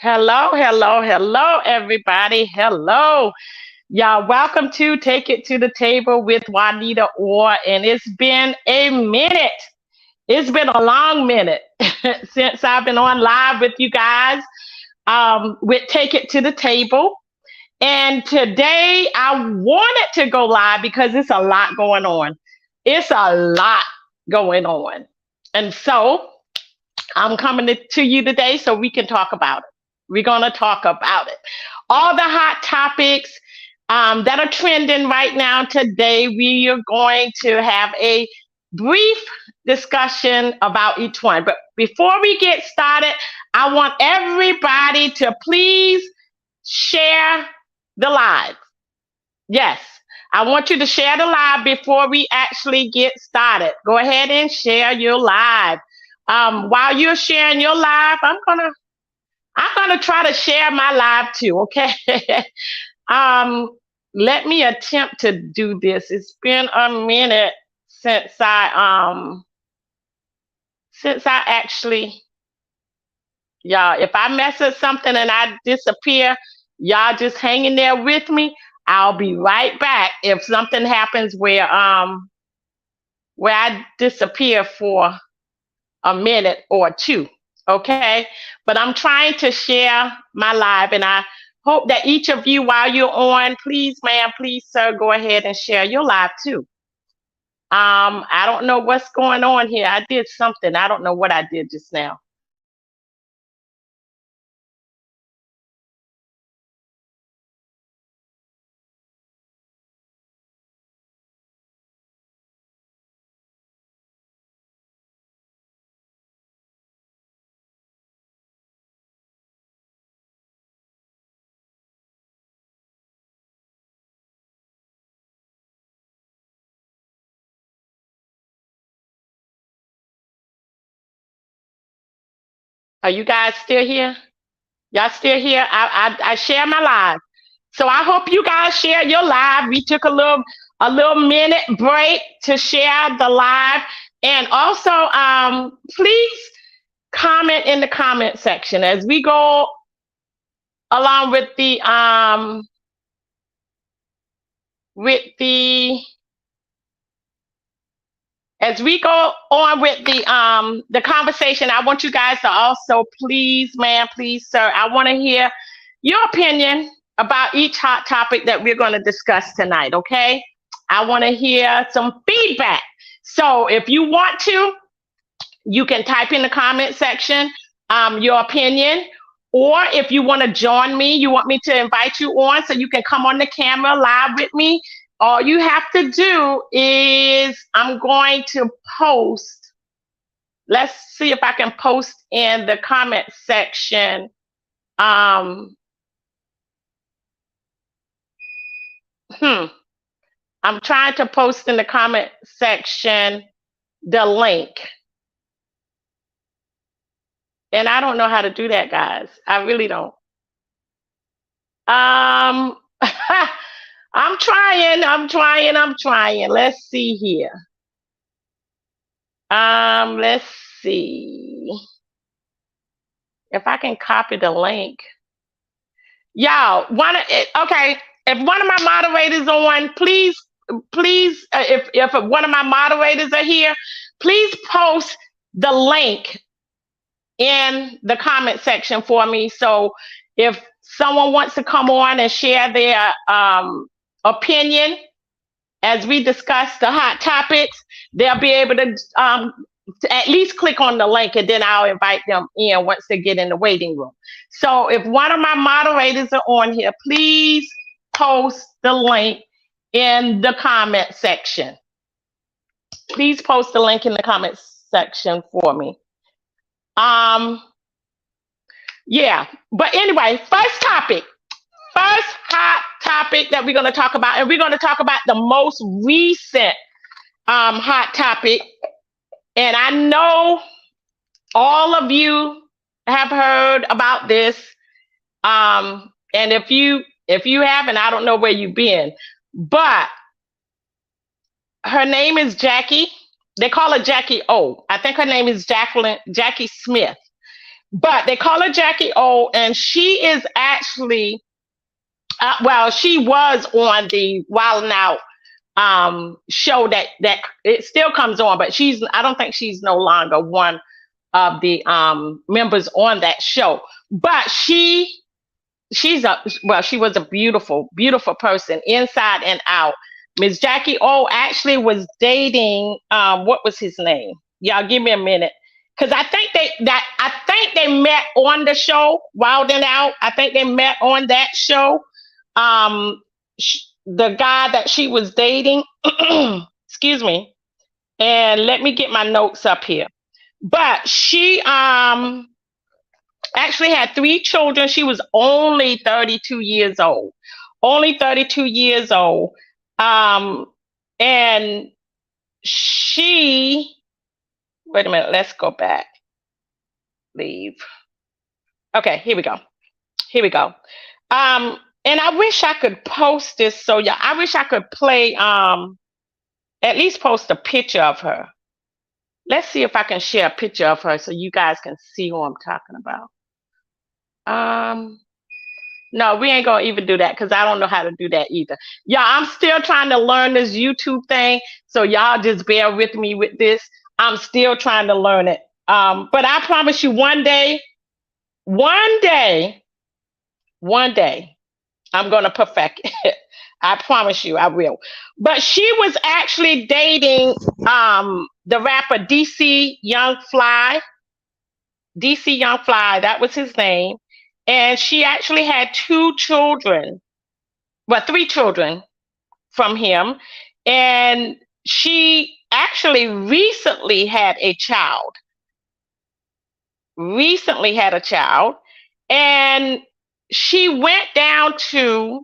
Hello, hello, hello, everybody. Hello. Y'all, welcome to Take It to the Table with Juanita Orr. And it's been a minute. It's been a long minute since I've been on live with you guys with Take It to the Table. And today I wanted to go live because it's a lot going on. It's a lot going on. And so I'm coming to you today so we can talk about it. We're going to talk about it. All the hot topics that are trending right now today, we are going to have a brief discussion about each one. But before we get started, I want everybody to please share the live. Yes, I want you to share the live before we actually get started. Go ahead and share your live. While you're sharing your live, I'm gonna try to share my live too. Okay. um, Let me attempt to do this. It's been a minute since I actually, y'all. If I mess up something and I disappear, y'all just hang in there with me. I'll be right back if something happens where I disappear for a minute or two. Okay. But I'm trying to share my live and I hope that each of you, while you're on, please, ma'am, please, sir, go ahead and share your live too. I don't know what's going on here. I did something. I don't know what I did just now. Are you guys still here? Y'all still here? I share my live. So I hope you guys share your live. We took a little minute break to share the live. And also please comment in the comment section as we go along with the as we go on with the conversation. I want you guys to also please, ma'am, please, sir, I want to hear your opinion about each hot topic that we're going to discuss tonight. Okay, I want to hear some feedback. So if you want to, you can type in the comment section your opinion. Or if you want to join me, you want me to invite you on so you can come on the camera live with me, all you have to do is I'm going to post. Let's see if I can post in the comment section. I'm trying to post in the comment section the link. And I don't know how to do that, guys. I really don't. I'm trying. Let's see here. Let's see if I can copy the link. Y'all, okay, if one of my moderators on, please, if one of my moderators are here, please post the link in the comment section for me. So if someone wants to come on and share their opinion as we discuss the hot topics, they'll be able to at least click on the link, and then I'll invite them in once they get in the waiting room. So if one of my moderators are on here, please post the link in the comment section. Please post the link in the comment section for me. Yeah, but anyway, first hot topic that we're going to talk about, and we're going to talk about the most recent hot topic. And I know all of you have heard about this. And if you haven't, I don't know where you've been. But her name is Jackie. They call her Jackie O. I think her name is Jackie Smith. But they call her Jackie O, and she is actually, she was on the Wild 'N Out show that it still comes on, but I don't think she's no longer one of the members on that show. But she was a beautiful, beautiful person inside and out. Miss Jackie O actually was dating what was his name? Y'all give me a minute. Because I think they met on the show Wild 'N Out. I think they met on that show. The guy that she was dating, excuse me, and let me get my notes up here. But she actually had 3 children. She was only 32 years old. And she, wait a minute, let's go back. Leave. Okay, here we go. And I wish I could post this. So yeah, I wish I could play, at least post a picture of her. Let's see if I can share a picture of her so you guys can see who I'm talking about. No, we ain't gonna even do that because I don't know how to do that either. Yeah, I'm still trying to learn this YouTube thing. So y'all just bear with me with this. I'm still trying to learn it. But I promise you one day, I'm going to perfect it. I promise you I will. But she was actually dating the rapper DC Young Fly. DC Young Fly, that was his name. And she actually had 3 children from him. And she actually recently had a child. And she went down to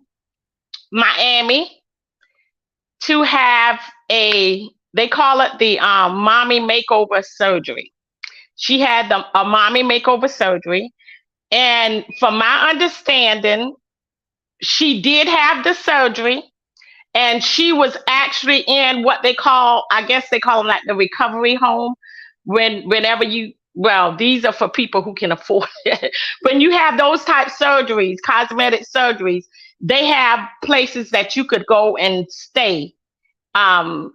Miami to have they call it the Mommy Makeover surgery. She had a mommy makeover surgery. And from my understanding, she did have the surgery, and she was actually in what they call, I guess they call them like the recovery home. Whenever you, well, these are for people who can afford it. When you have those type surgeries, cosmetic surgeries, they have places that you could go and stay. Um,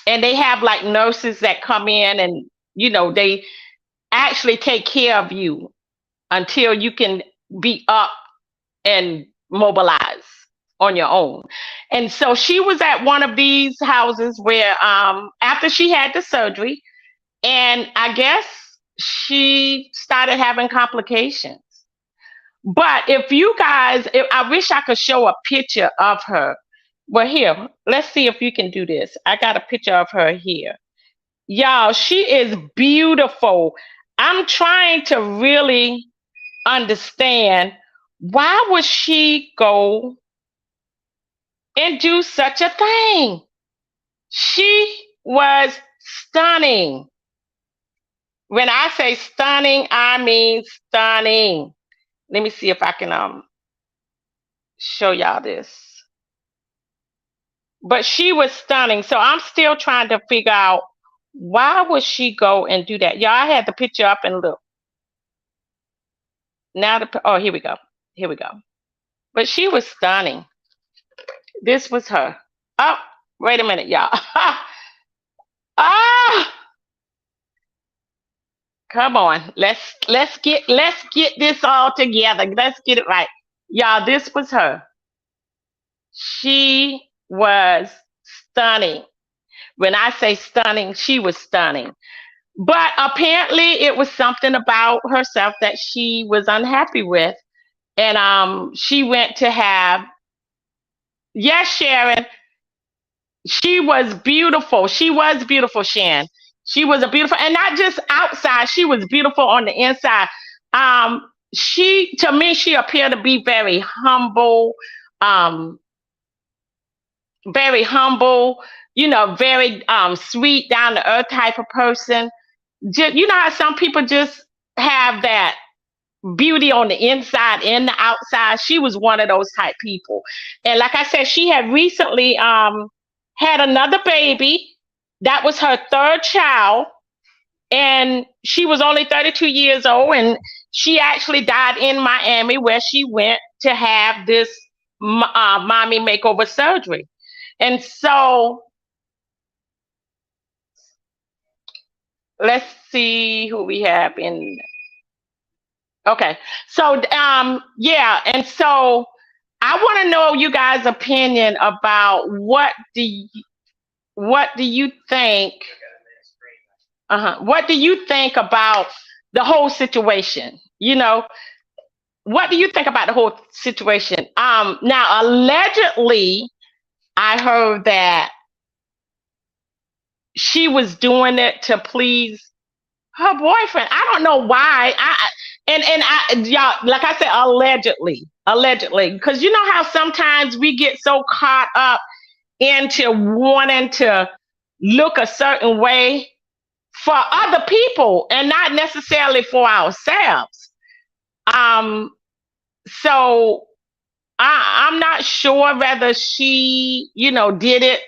and they have like nurses that come in, and they actually take care of you until you can be up and mobilize on your own. And so she was at one of these houses where after she had the surgery, and I guess she started having complications. But if you guys, I wish I could show a picture of her. Well, here, let's see if you can do this. I got a picture of her here. Y'all, she is beautiful. I'm trying to really understand, why would she go and do such a thing? She was stunning. When I say stunning, I mean stunning. Let me see if I can show y'all this. But she was stunning. So I'm still trying to figure out, why would she go and do that? Y'all, I had the picture up and look. Now oh, here we go. Here we go. But she was stunning. This was her. Oh, wait a minute, y'all. Ah, come on. Let's get this all together. Let's get it right. Y'all, this was her. She was stunning. When I say stunning, she was stunning. But apparently it was something about herself that she was unhappy with. And she went to have, yes, Sharon, she was beautiful. She was beautiful, Shan. She was a beautiful, and not just outside, she was beautiful on the inside. She, to me, she appeared to be um, very humble, very sweet, down to earth type of person. Just, you know how some people just have that beauty on the inside and the outside. She was one of those type people. And like I said, she had recently had another baby. That was her third child. And she was only 32 years old. And she actually died in Miami, where she went to have this mommy makeover surgery. And so let's see who we have in. Okay. So yeah, and so I want to know you guys' opinion about, what do you think? What do you think about the whole situation? What do you think about the whole situation? Now allegedly, I heard that she was doing it to please her boyfriend. I don't know why. Y'all, like I said, allegedly, because you know how sometimes we get so caught up into wanting to look a certain way for other people and not necessarily for ourselves. Um, so I'm not sure whether she, did it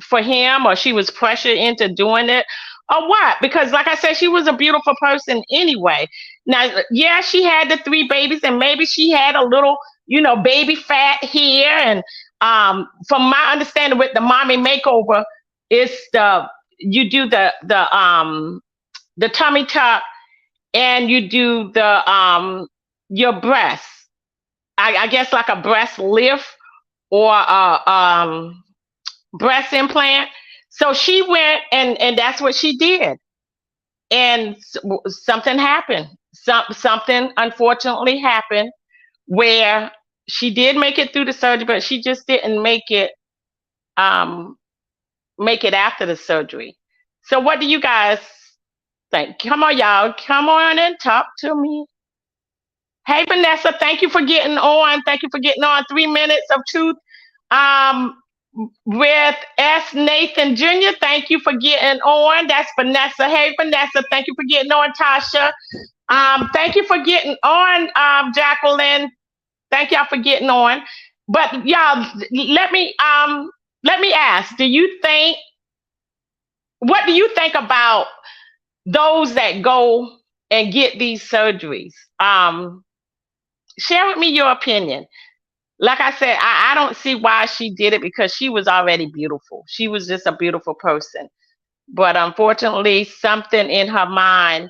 for him, or she was pressured into doing it, or what. Because like I said, she was a beautiful person anyway. Now, yeah, she had the three babies, and maybe she had a little, baby fat here. And from my understanding with the mommy makeover, it's you do the tummy tuck, and you do your breasts. I guess like a breast lift, or breast implant. So she went, and that's what she did. And something happened. Something unfortunately happened, where she did make it through the surgery, but she just didn't um make it after the surgery. So what do you guys think? Come on, y'all. Come on and talk to me. Hey, Vanessa, thank you for getting on. Thank you for getting on. 3 minutes of truth. with S. Nathan Jr. Thank you for getting on. That's Vanessa. Hey, Vanessa. Thank you for getting on, Tasha. Thank you for getting on, Jacqueline. Thank y'all for getting on. But y'all, let me ask. What do you think about those that go and get these surgeries? Share with me your opinion. Like I said, I don't see why she did it because she was already beautiful. She was just a beautiful person. But unfortunately, something in her mind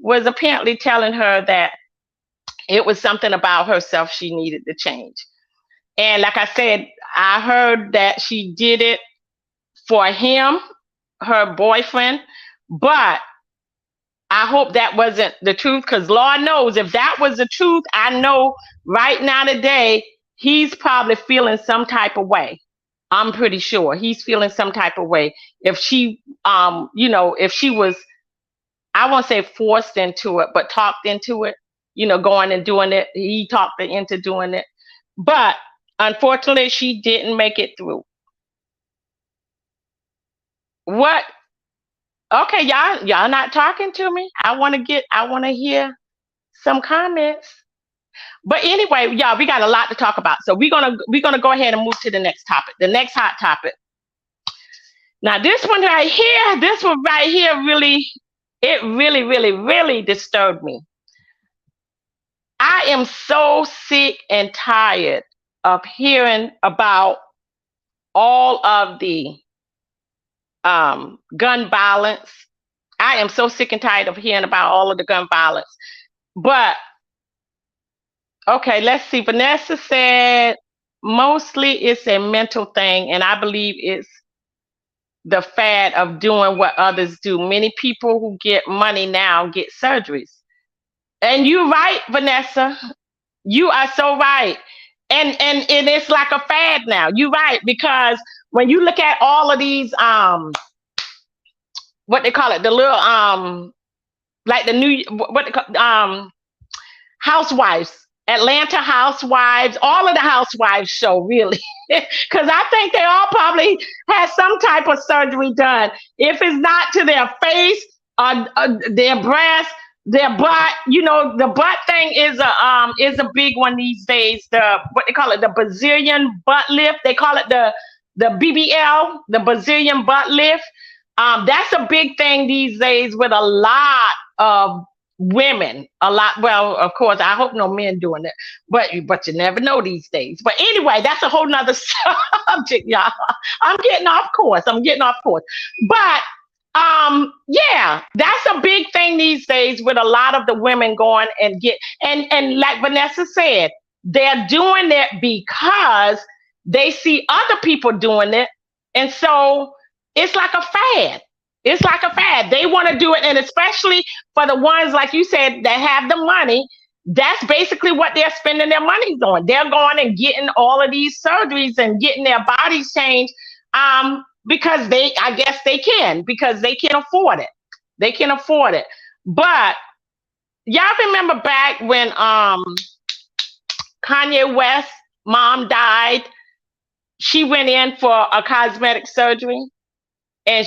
was apparently telling her that it was something about herself she needed to change. And like I said, I heard that she did it for him, her boyfriend, but I hope that wasn't the truth because Lord knows if that was the truth, I know right now today, he's probably feeling some type of way. I'm pretty sure he's feeling some type of way. If she, if she was, I won't say forced into it, but talked into it, going and doing it. He talked her into doing it. But unfortunately, she didn't make it through. What? Okay, y'all not talking to me. I want to hear some comments. But anyway, y'all, we got a lot to talk about. So we're gonna go ahead and move to the next topic. The next hot topic. Now this one right here it really, really, really disturbed me. I am so sick and tired of hearing about all of the gun violence. I am so sick and tired of hearing about all of the gun violence. But okay, let's see. Vanessa said mostly it's a mental thing, and I believe it's the fad of doing what others do. Many people who get money now get surgeries. And you're right, Vanessa. You are so right. And it's like a fad now. You're right, because when you look at all of these what they call it, the little like the new what they call housewives, Atlanta housewives, all of the housewives show really. Because I think they all probably had some type of surgery done. If it's not to their face or their breast, their butt, the butt thing is a big one these days. The what they call it, the Brazilian butt lift. They call it the BBL, the Brazilian butt lift. That's a big thing these days with a lot of women. A lot. Well, of course, I hope no men doing it, but you never know these days. But anyway, that's a whole nother subject, y'all. I'm getting off course. But yeah, that's a big thing these days with a lot of the women going and and like Vanessa said, they're doing it because they see other people doing it, and so it's like a fad. It's like a fad. They want to do it, and especially for the ones like you said that have the money. That's basically what they're spending their money on. They're going and getting all of these surgeries and getting their bodies changed. Because I guess they can, because they can afford it. They can afford it. But y'all remember back when Kanye West mom died, she went in for a cosmetic surgery, and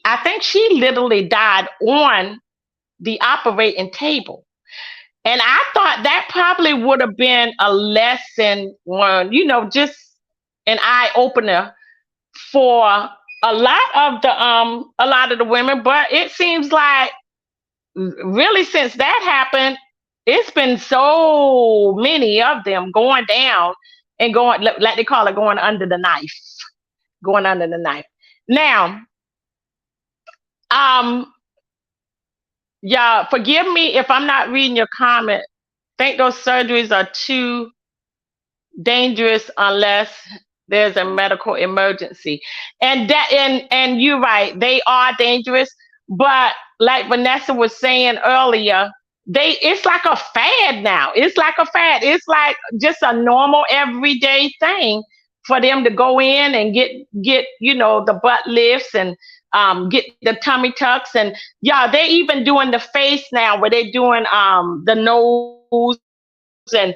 I think she literally died on the operating table. And I thought that probably would have been a lesson learned, just an eye opener for a lot of the women. But it seems like really since that happened, it's been so many of them going down and going, like they call it, going under the knife. Going under the knife. Now, y'all, forgive me if I'm not reading your comment. I think those surgeries are too dangerous unless there's a medical emergency. And you're right, they are dangerous. But like Vanessa was saying earlier, it's like a fad now. It's like a fad. It's like just a normal everyday thing for them to go in and get the butt lifts and get the tummy tucks. And yeah, they're even doing the face now where they're doing the nose and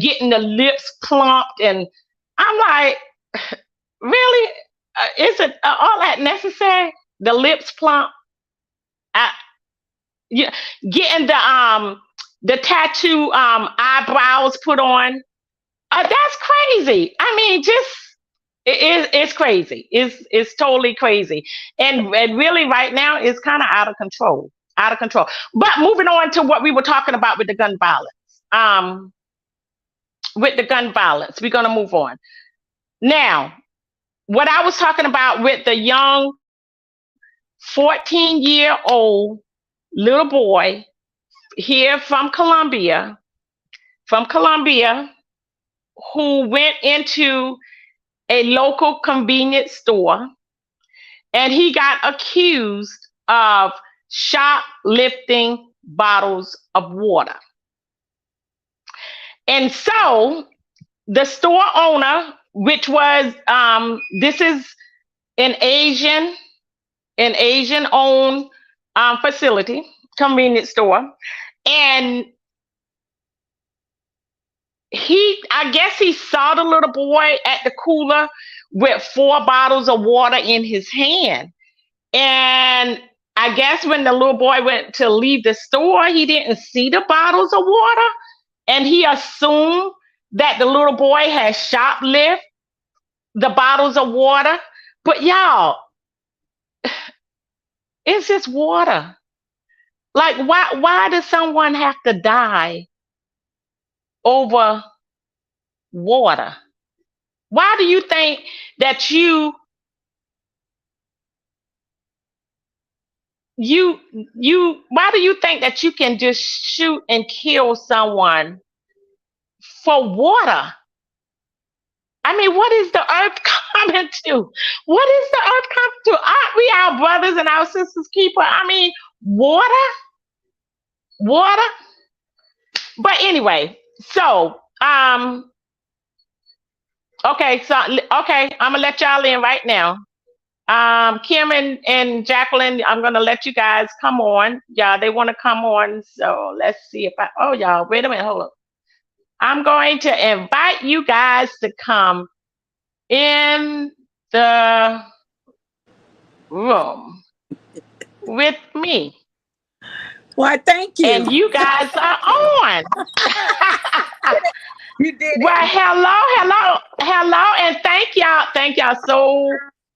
getting the lips plumped. And I'm like, really, is it all that necessary? The lips plump, uh, yeah, getting the tattoo eyebrows put on. That's crazy. I mean, just it's crazy. It's totally crazy, and really right now it's kind of out of control. Out of control. But moving on to what we were talking about with the gun violence. Um, with the gun violence, we're gonna move on now. What I was talking about with the young 14-year-old little boy here from Colombia, who went into a local convenience store and he got accused of shoplifting bottles of water. And so the store owner, which was this is an Asian owned facility, convenience store, and I guess he saw the little boy at the cooler with 4 bottles of water in his hand. And I guess when the little boy went to leave the store, he didn't see the bottles of water. And he assumed that the little boy had shoplifted the bottles of water. But y'all, it's just water. Like, why does someone have to die over water? Why do you think that why do you think that you can just shoot and kill someone for water? I mean, what is the earth coming to? What is the earth coming to? Aren't we our brothers and our sisters keeper? I mean, water? Water? But anyway, so okay, I'm gonna let y'all in right now. Kim and Jacqueline, I'm gonna let you guys come on. Yeah, they want to come on. So let's see if y'all, wait a minute, hold up. I'm going to invite you guys to come in the room with me. Why, thank you. And you guys are on. You did it. Well, hello, and thank y'all so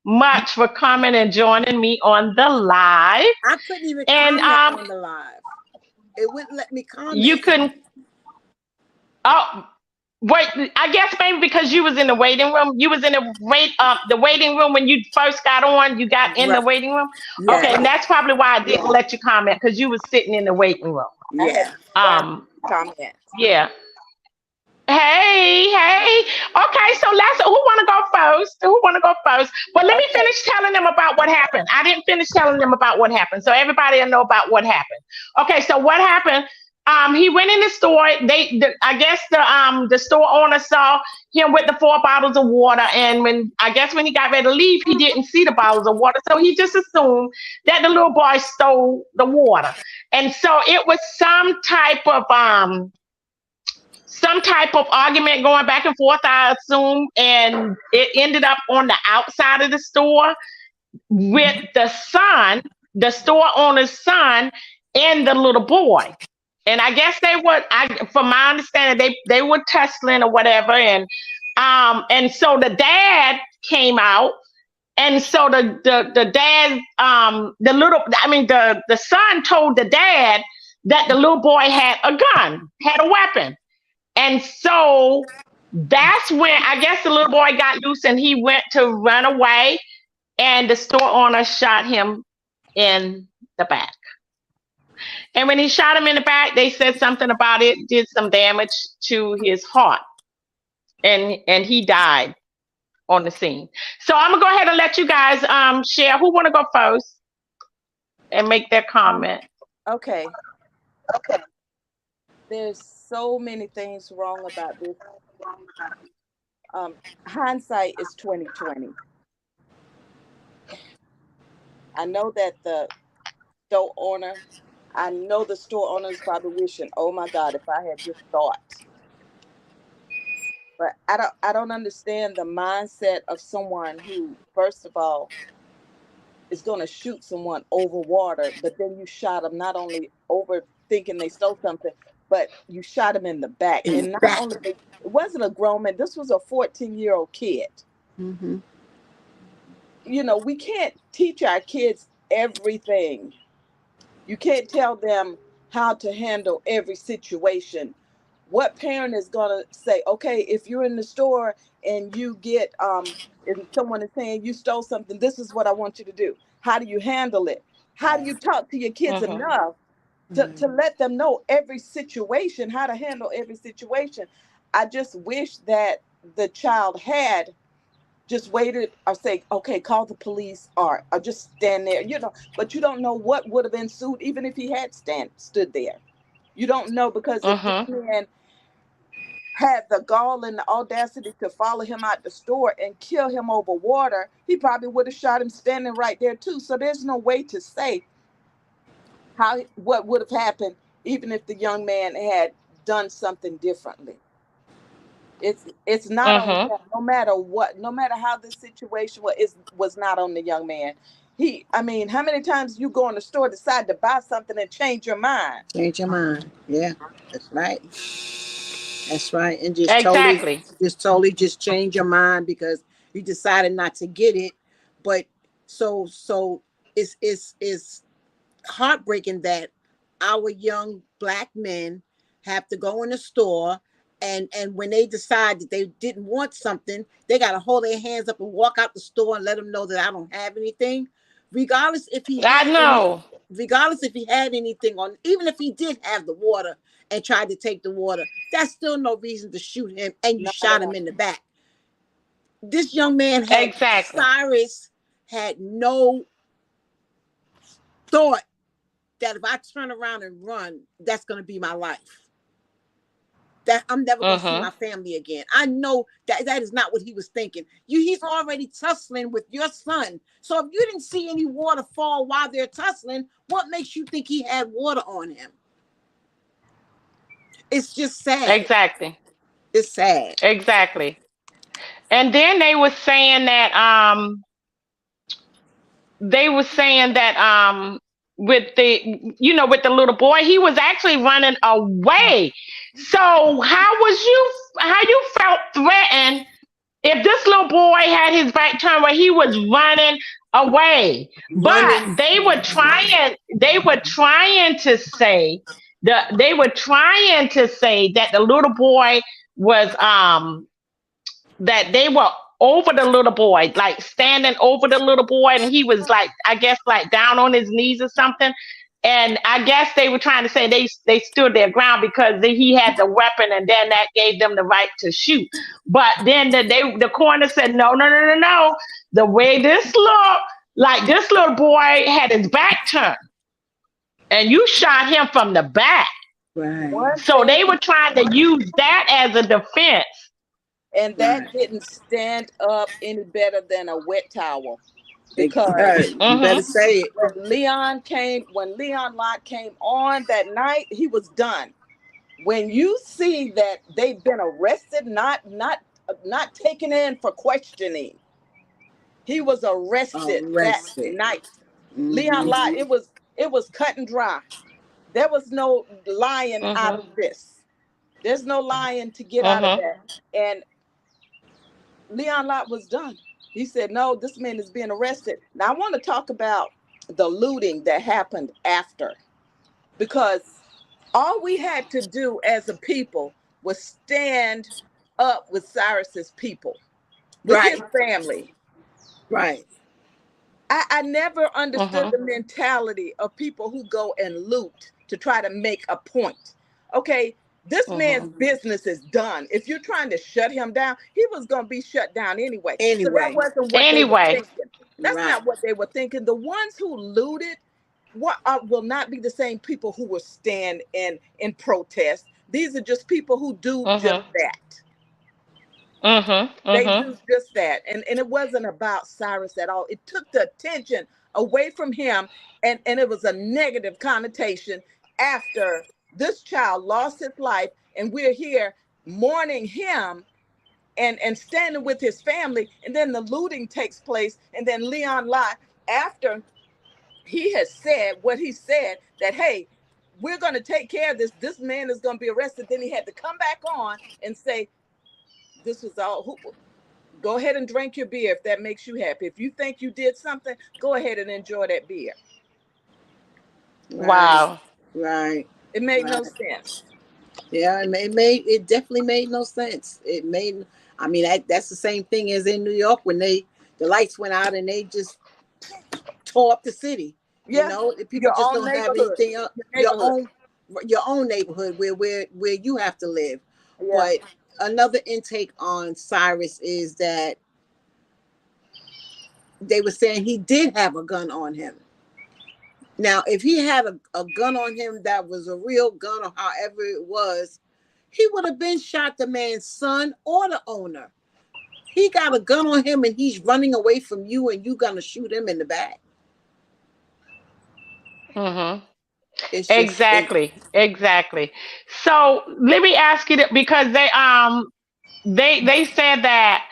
much for coming and joining me on the live. I couldn't even comment on the live. It wouldn't let me comment. You couldn't. Oh, wait. I guess maybe because you was in the waiting room. You was in the waiting room when you first got on. You got in the waiting room. Yeah. Okay, and that's probably why I didn't let you comment, because you was sitting in the waiting room. Yeah. Comment. Yeah. Hey. Okay, so who want to go first? But let me finish telling them about what happened. I didn't finish telling them about what happened, so everybody will know about what happened. Okay, so what happened? He went in the store. I guess the store owner saw him with the 4 bottles of water, and when he got ready to leave, he didn't see the bottles of water, so he just assumed that the little boy stole the water, and so it was some type of argument going back and forth, I assume, and it ended up on the outside of the store with the store owner's son, and the little boy. And I guess from my understanding, they were tussling or whatever, and so the dad came out, and so the dad, the son told the dad that the little boy had a gun, had a weapon. And so that's when I guess the little boy got loose and he went to run away, and the store owner shot him in the back. And when he shot him in the back, they said something about it did some damage to his heart, and he died on the scene. So I'm gonna go ahead and let you guys share. Who want to go first and make their comment? Okay. There's so many things wrong about this. Hindsight is 2020. I know that the store owner is probably wishing, oh my God, if I had just thought. But I don't understand the mindset of someone who, first of all, is going to shoot someone over water, but then you shot them not only over thinking they stole something, but you shot him in the back. In And not back. only it wasn't a grown man, this was a 14-year-old kid. Mm-hmm. We can't teach our kids everything. You can't tell them how to handle every situation. What parent is going to say, okay, if you're in the store and you get, if someone is saying you stole something, this is what I want you to do. How do you handle it? How do you talk to your kids Mhm. enough to let them know every situation, how to handle every situation? I just wish that the child had just waited or say, okay, call the police or just stand there, but you don't know what would have ensued even if he had stood there. You don't know, because if this Mhm. man had the gall and the audacity to follow him out the store and kill him over water, he probably would have shot him standing right there too. So there's no way to say how what would have happened even if the young man had done something differently. It's not on Mhm. him, no matter what, no matter how the situation was not on the young man. I mean, how many times you go in the store, decide to buy something and change your mind? Change your mind. Yeah, that's right. That's right. And just totally, Exactly. just change your mind because you decided not to get it. But so it's heartbreaking that our young black men have to go in the store, and when they decide that they didn't want something, they got to hold their hands up and walk out the store and let them know that I don't have anything, regardless if he I had any, know. regardless if he had anything on, even if he did have the water and tried to take the water, that's still no reason to shoot him, and you Not at shot him all. in the back. This young man had, Exactly. Cyrus had no thought that if I turn around and run, that's going to be my life. That I'm never going to see Mhm. my family again. I know that that is not what he was thinking. He's already tussling with your son. So if you didn't see any water fall while they're tussling, what makes you think he had water on him? It's just sad. Exactly. It's sad. Exactly. And then they were saying that with the little boy, he was actually running away. So how you felt threatened if this little boy had his back turned where he was running away? But Running. they were trying to say that the little boy was that they were over the little boy, like standing over the little boy, and he was like, I guess, like down on his knees or something. And I guess they were trying to say they stood their ground because he had the weapon, and then that gave them the right to shoot. But then the coroner said, no, no, no, no, no. The way this looked, like this little boy had his back turned, and you shot him from the back. Right. One So thing, they were trying to use that as a defense. and that Right. didn't stand up any better than a wet towel, because You better Hmm. say it. when Leon Lott came on that night, he was done. When you see that they've been arrested, not taken in for questioning, he was arrested that Arrested. night. Leon Mm-hmm. Lott, it was cut and dry. There was no lying out Hmm. of this. There's no lying to get out of Hmm. that. And Leon Lott was done. He said, no, this man is being arrested. Now, I want to talk about the looting that happened after, because all we had to do as a people was stand up with Cyrus's people, with his Right. family. Right. I never understood Hmm. the mentality of people who go and loot to try to make a point. Okay, this man's Hmm. business is done. If you're trying to shut him down, he was going to be shut down anyway. So that Anyway. wasn't what they were Anyway. thinking. That's Right. not what they were thinking. The ones who looted will not be the same people who will stand in protest. These are just people who do just Hmm. that. Hmm. They Hmm. do just that. And it wasn't about Cyrus at all. It took the attention away from him, and it was a negative connotation after this child lost his life, and we're here mourning him. and standing with his family, and then the looting takes place, and then Leon lied after he has said what he said, that hey, we're going to take care of this man is going to be arrested. Then he had to come back on and say, this was all go ahead and drink your beer if that makes you happy. If you think you did something, go ahead and enjoy that beer. Right. Wow. Right. It made no Right. sense. Yeah, it definitely made no sense. It made, I mean, that's the same thing as in New York when the lights went out and they just tore up the city. You Yeah, know, people your just own don't have neighborhood. anything else. Your neighborhood. Your own neighborhood where you have to live. Yeah. But another intake on Cyrus is that they were saying he did have a gun on him. Now, if he had a gun on him that was a real gun or however it was, he would have been shot the man's son or the owner. He got a gun on him and he's running away from you and you gonna shoot him in the back. Mm-hmm. It's just Exactly. Exactly. So let me ask you that, because they said that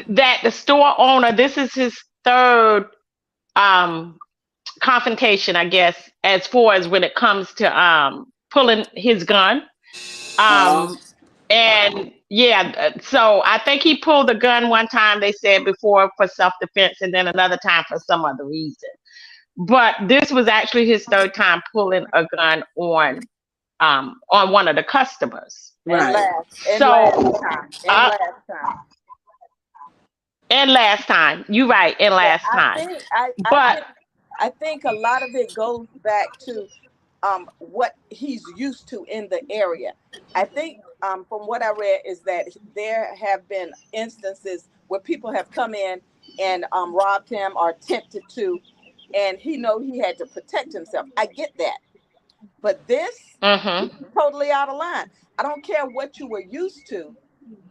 that the store owner, this is his third um confrontation, I guess, as far as when it comes to pulling his gun. uh, Um and yeah, so I think he pulled the gun one time, they said, before, for self defense, and then another time for some other reason. But this was actually his third time pulling a gun on one of the customers. And right. So last time. And uh last time. and last time, you right, and Yeah, last I time. think But I think a lot of it goes back to what he's used to in the area. I think from what I read is that there have been instances where people have come in and robbed him or attempted to, and he know he had to protect himself. I get that, but this mhm. is totally out of line. I don't care what you were used to.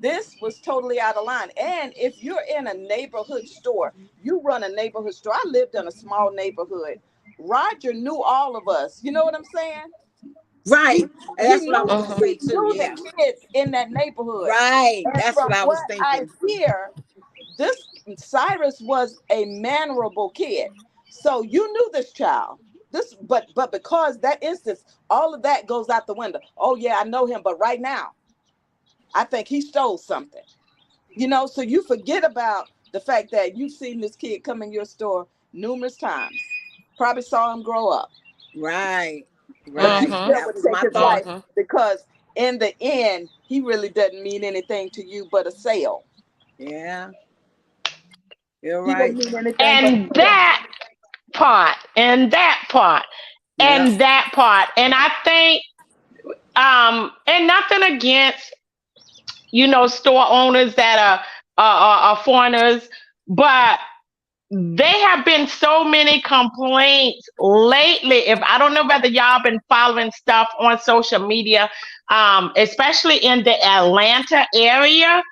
This was totally out of line. And if you're in a neighborhood store, you run a neighborhood store. I lived in a small neighborhood. Roger knew all of us. You know what I'm saying? He Right. And he that's what I knew was gonna Mhm. say he too. knew the Yeah. kids in that neighborhood. Right. And That's what from I what was I thinking. hear, this Cyrus was a mannerable kid. So you knew this child. This but because that instance, all of that goes out the window. Oh yeah, I know him, but right now, I think he stole something. So you forget about the fact that you've seen this kid come in your store numerous times. Probably saw him grow up, Right. but you Right. Mhm. still That would was take my his thought. life Mhm. because in the end, he really doesn't mean anything to you but a sale. Yeah. You're He doesn't right. mean anything but a And sale. that part, and that part, Yeah. and that part, and I think and nothing against, store owners that are foreigners, but they have been so many complaints lately. If I don't know whether y'all been following stuff on social media, especially in the Atlanta area,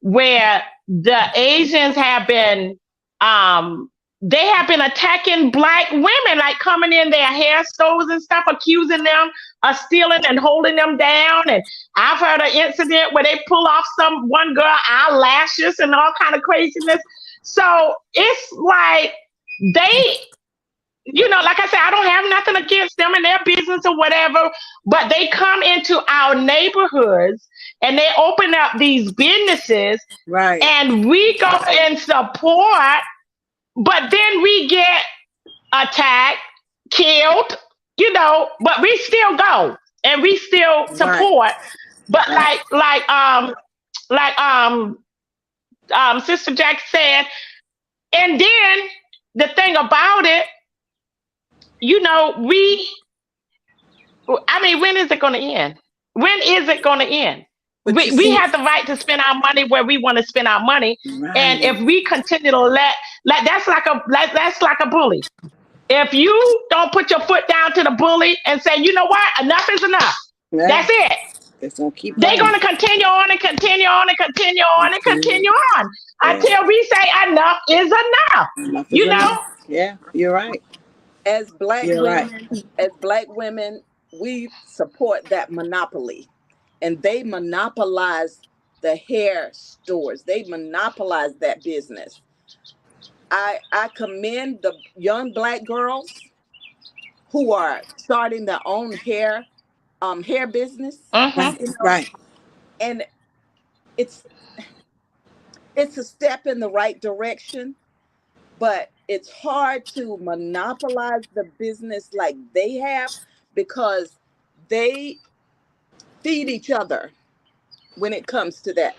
where the Asians have been, um, they have been attacking black women, like coming in their hair stores and stuff, accusing them of stealing and holding them down. And I've heard an incident where they pull off one girl eyelashes and all kind of craziness. So it's like they, like I said, I don't have nothing against them and their business or whatever, but they come into our neighborhoods and they open up these businesses, Right. and we go and support, but then we get attacked, killed, but we still go and we still Right. support. But Right. like Sister Jack said, and then the thing about it, we, I mean, when is it going to end? When is it going to end? But you We see, have the right to spend our money where we want to spend our money, and right. if we continue to that's like a bully. If you don't put your foot down to the bully and say, you know what, enough is enough, Yeah. that's it. It's gonna keep They're going. going to continue on and continue on and continue on and Mhm. continue on Yeah. until we say enough is enough. Enough is You know? enough. Yeah. You're right. As black You're right. women, as black women, we support that monopoly, and they monopolize the hair stores. They monopolize that business. I commend the young Black girls who are starting their own hair business, Mm-hmm. Right, you know, right. and it's it's a step in the right direction, but it's hard to monopolize the business like they have, because they feed each other when it comes to that.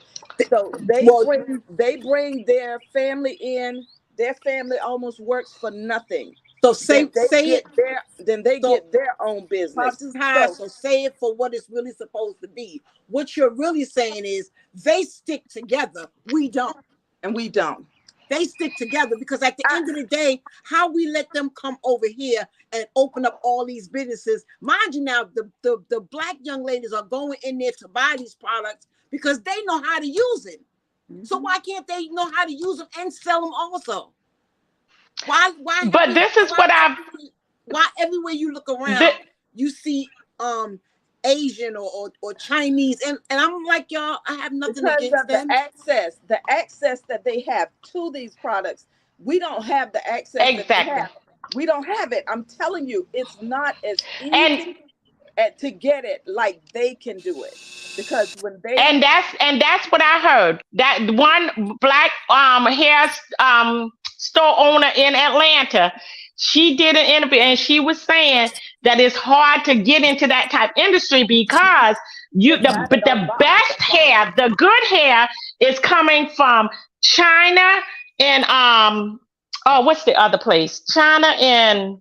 So Well, they bring their family in. Their family almost works for nothing. so Then they say get it. So their own business. props is high, So so say it for what it's really supposed to be. What you're really saying is they stick together. We don't. and we don't. They stick together because at the I, end of the day, how we let them come over here and open up all these businesses. Mind you now, the Black young ladies are going in there to buy these products because they know how to use it. So Mhm. why can't they know how to use them and sell them also? Why But this is what I've why everywhere you look th- around you see Asian or Chinese, and I'm like, y'all, I have nothing Because against of them. the access that they have to these products. We don't have the access that they exactly. have. We don't have it. I'm telling you, it's not as And easy to get it like they can do it. Because when they, and that's what I heard. That one black hair store owner in Atlanta, she did an interview and she was saying that it's hard to get into that type industry because you they got it on the lock. best hair, the good hair is coming from China and oh, what's the other place? China and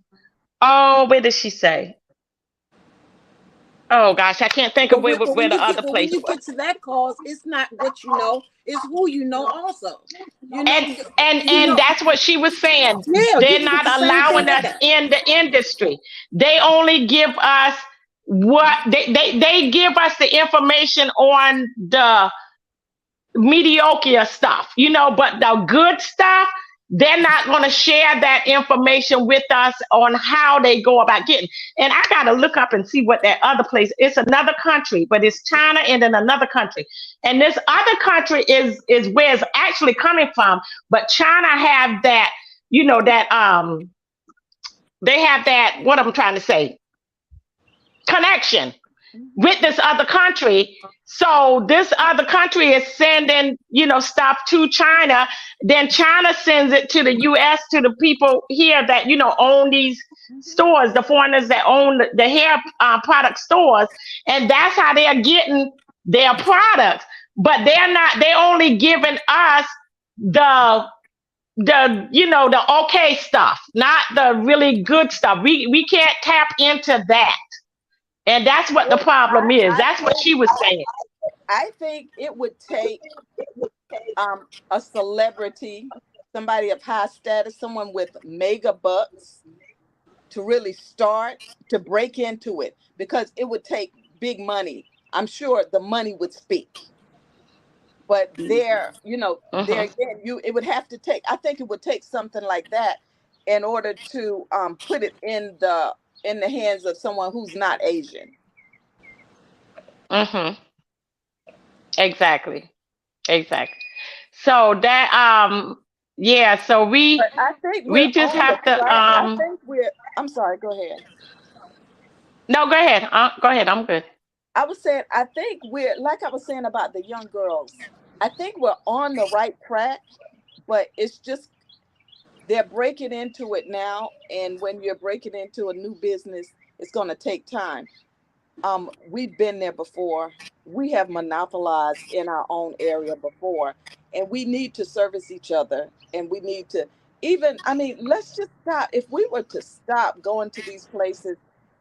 oh, where did she say? Oh gosh, I can't think of where the other When place you was. get to that cause, it's not what you know, it's who you know also. You know, and because you and know, that's what she was saying. yeah, you They're can get not the same thing allowing with us that. in the industry. They only give us what they give us the information on the mediocre stuff, but the good stuff, they're not going to share that information with us on how they go about getting. And I got to look up and see what that other place. It's another country, but it's China and then another country. And this other country is where it's actually coming from. But China have that, that they have that. What I'm trying to say, connection Mhm. with this other country. So this other country is sending, stuff to China. Then China sends it to the US to the people here that, own these Mhm. stores, the foreigners that own the hair product stores. And that's how they're getting their products. But they're only giving us the the okay stuff, not the really good stuff. We can't tap into that, and that's what the Well, problem is. That's what she was saying. I think it would take a celebrity, somebody of high status, someone with mega bucks to really start to break into it, because it would take big money. I'm sure the money would speak. But there Hmm. again, it would have to take. I think it would take something like that in order to put it in the hands of someone who's not Asian. Hmm. Exactly. Exactly. So that yeah. So we But I think we're we just on the have to track. I think we're. I'm sorry. Go ahead. no. Go ahead. Go ahead. I'm good. I was saying, I think we're, like I was saying about the young girls, I think we're on the right track, but it's just they're breaking into it now. And when you're breaking into a new business, it's going to take time. We've been there before. We have monopolized in our own area before, and we need to service each other. And we need to even, I mean, let's just stop. If we were to stop going to these places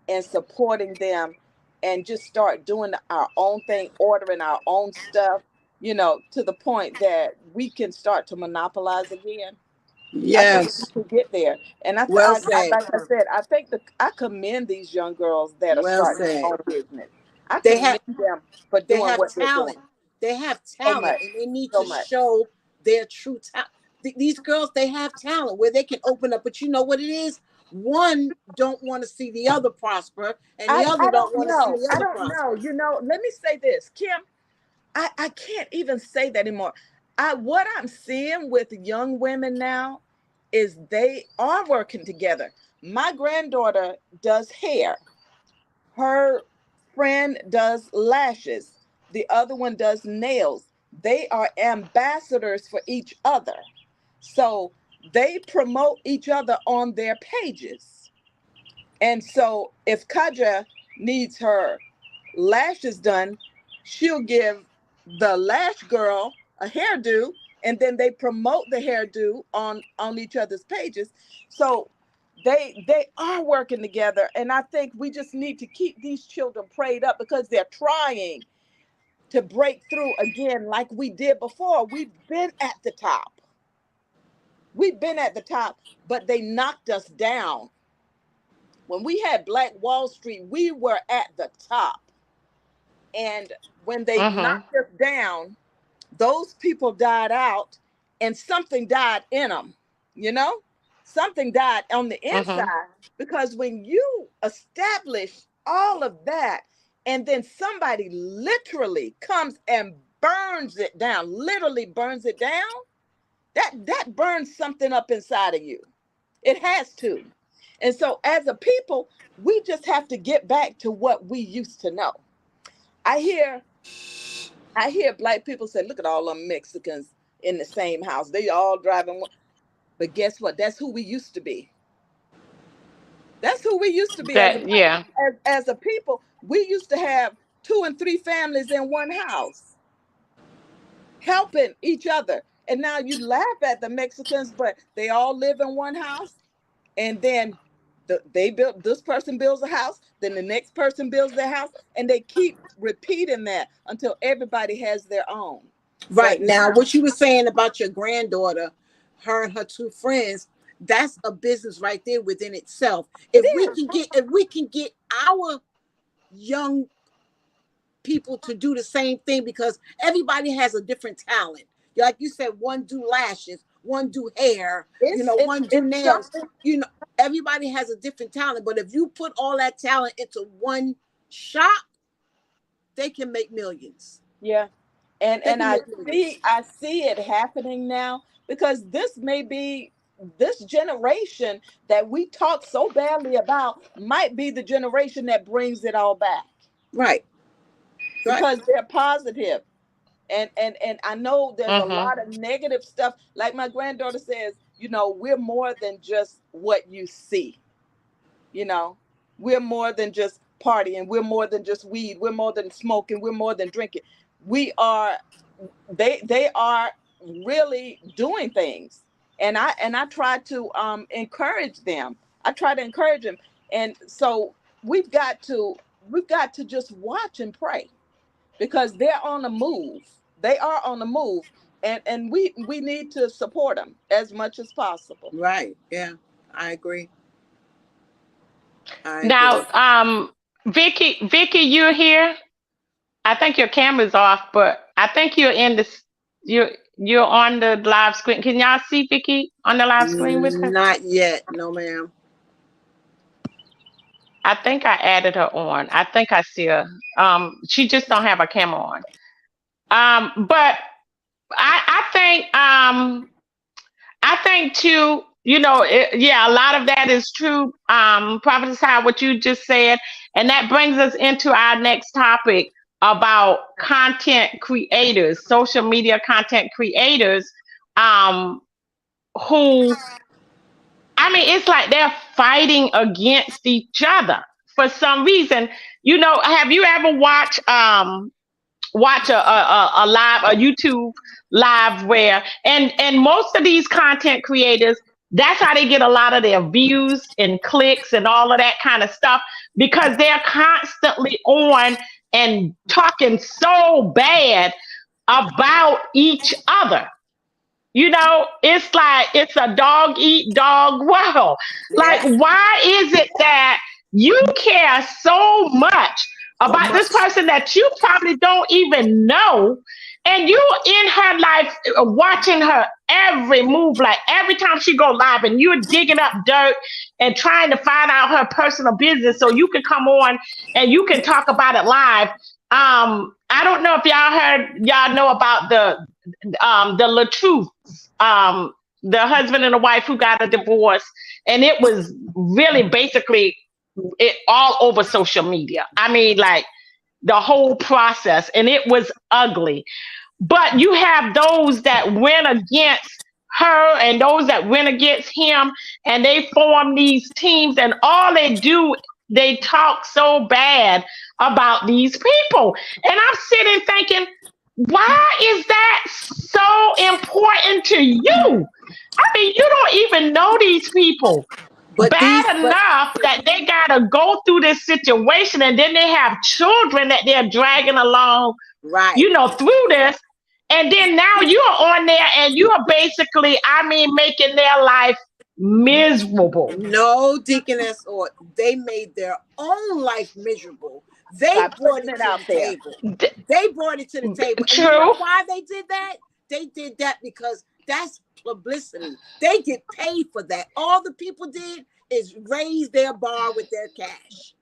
and supporting them and just start doing our own thing, ordering our own stuff, to the point that we can start to monopolize again. I think we Yes, could get there. And well said, like I said, I commend these young girls that are well starting their said. own business. I They have commend them for they doing have what they're talent. doing They have so talent, much, and they need so to much. show their true talent. These girls, they have talent where they can open up, but you know what it is? One don't want to see the other prosper, and the other I don't don't want to see know. the I other don't know. prosper. Let me say this, Kim. I can't even say that anymore. What I'm seeing with young women now is they are working together. My granddaughter does hair. Her friend does lashes. The other one does nails. They are ambassadors for each other. So they promote each other on their pages. And so if Kaja needs her lashes done, she'll give the lash girl a hairdo, and then they promote the hairdo on each other's pages. So they are working together, and I think we just need to keep these children prayed up because they're trying to break through again like we did before. We've been at the top. We've been at the top, but they knocked us down. When we had Black Wall Street, we were at the top. And when they Mm-hmm. knocked us down, those people died out and something died in them, you know? Something died on the Mm-hmm. inside because when you establish all of that and then somebody literally comes and burns it down, literally burns it down, that burns something up inside of you. It has to. And so as a people, we just have to get back to what we used to know. I hear I hear Black people say, look at all them Mexicans in the same house. They all driving one. But guess what? That's who we used to be. That's who we used to be as a That black, yeah. as a people. We used to have 2 and 3 families in one house, helping each other. And now you laugh at the Mexicans, but they all live in one house. And then they built, this person builds a house, then the next person builds their house, and they keep repeating that until everybody has their own. Right But now, now what you were saying about your granddaughter, her and her 2 friends, that's a business right there within itself. it is. If we can get our young people to do the same thing, because everybody has a different talent. Like you said, one do lashes, one do hair, one do It's nails. something. Everybody has a different talent. But if you put all that talent into one shop, they can make millions. Yeah. And They and can I make millions. see I see it happening now because this may be this generation that we talk so badly about might be the generation that brings it all back Right. Right. because they're positive. And I know there's a Mm-hmm. lot of negative stuff. Like my granddaughter says, we're more than just what you see. You know, we're more than just partying. We're more than just weed. We're more than smoking. We're more than drinking. We are. They are really doing things, and I try to encourage them. I try to encourage them, and so we've got to just watch and pray because they're on the move. They are on the move, and we need to support them as much as possible. Right. Yeah. I agree. I agree. Now, Vicky, you're here. I think your camera's off, but I think you're in this. You're on the live screen. Can y'all see Vicky on the live screen with her? Not yet. No, ma'am. I think I added her on. I think I see her. She just don't have her camera on. But I think too. Yeah, a lot of that is true. Prophetess Howard, what you just said, and that brings us into our next topic about content creators, social media content creators, um, who, I mean, it's like they're fighting against each other for some reason. Have you ever watch a live, a YouTube live, where and most of these content creators, that's how they get a lot of their views and clicks and all of that kind of stuff, because they're constantly on and talking so bad about each other. It's like it's a dog eat dog world. Like, Yes. why is it that you care so much So about this much. person that you probably don't even know, and you in her life, watching her every move, like every time she go live, and you're digging up dirt and trying to find out her personal business so you can come on and you can talk about it live. I don't know if y'all know about the Latruths, the husband and the wife who got a divorce, and it was really basically it all over social media. I mean, like the whole process, and it was ugly. But you have those that went against her and those that went against him, and they form these teams, and all they do, they talk so bad about these people. And I'm sitting thinking, why is that so important to you? I mean, you don't even know these people But these, bad but enough that they got to go through this situation, and then they have children that they're dragging along, right. through this. And then now you're on there and you are basically, I mean, making their life miserable. No, Deaconess, or they made their own life miserable. They By brought putting it it to out the there. table. They brought it to the table. And you know True. why they did that? They did that because that's publicity. They get paid for that. All the people did is raise their bar with their cash.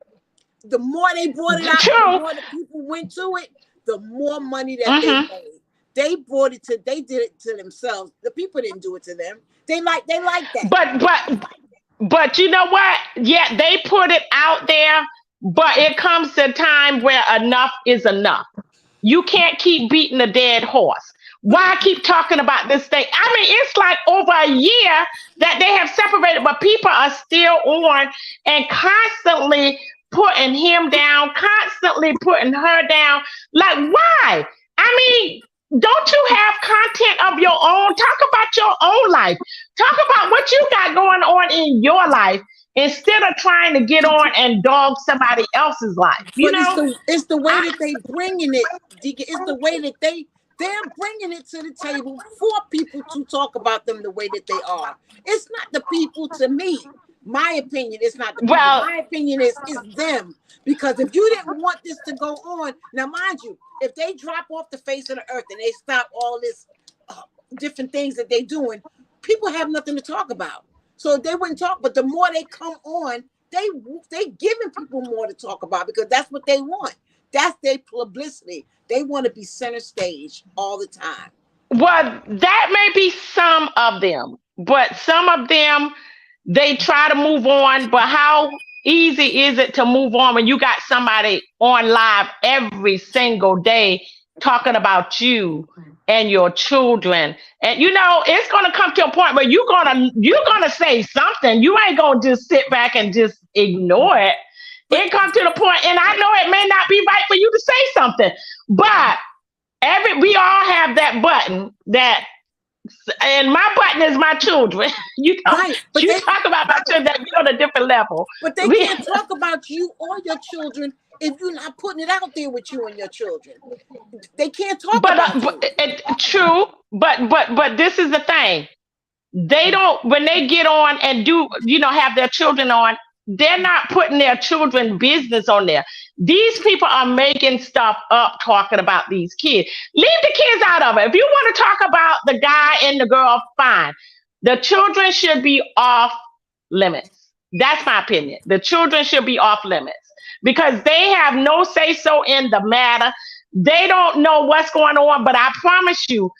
The more they brought it out, the True. more the people went to it, the more money that they Hmm. made. They did it to themselves. The people didn't do it to them. They like that. But you know what? Yeah, they put it out there, but it comes to a time where enough is enough. You can't keep beating a dead horse. Why keep talking about this thing? I mean, it's like over a year that they have separated, but people are still on and constantly putting him down, constantly putting her down. Like, why? I mean, don't you have content of your own? Talk about your own life. Talk about what you got going on in your life instead of trying to get on and dog somebody else's life. You But know? it's the way I, that they bringing it, Deacon. It's the way that they're bringing it to the table for people to talk about them the way that they are. It's not the people. To me, my opinion, it's not the people. well, My opinion is them. Because if you didn't want this to go on, now mind you, if they drop off the face of the earth and they stop all this different things that they doing, people have nothing to talk about. So they wouldn't talk. But the more they come on, they giving people more to talk about because that's what they want. That's their publicity. They want to be center stage all the time. well, that may be some of them, but some of them they try to move on. But how easy is it to move on when you got somebody on live every single day talking about you and your children? And it's gonna come to a point where you're gonna say something. You ain't gonna just sit back and just ignore it. But It comes to the point, and I know it may not be right for you to say something, but we all have that button that, and my button is my children. right, You talk about my children that we on a different level. but they We, can't talk about you or your children if you're not putting it out there with you and your children. They can't talk about you. true, but this is the thing. They don't, when they get on and do, have their children on, they're not putting their children business on there. These people are making stuff up talking about these kids. Leave the kids out of it. If you want to talk about the guy and the girl, fine. The children should be off limits. That's my opinion. The children should be off limits because they have no say so in the matter. They don't know what's going on, but I promise you,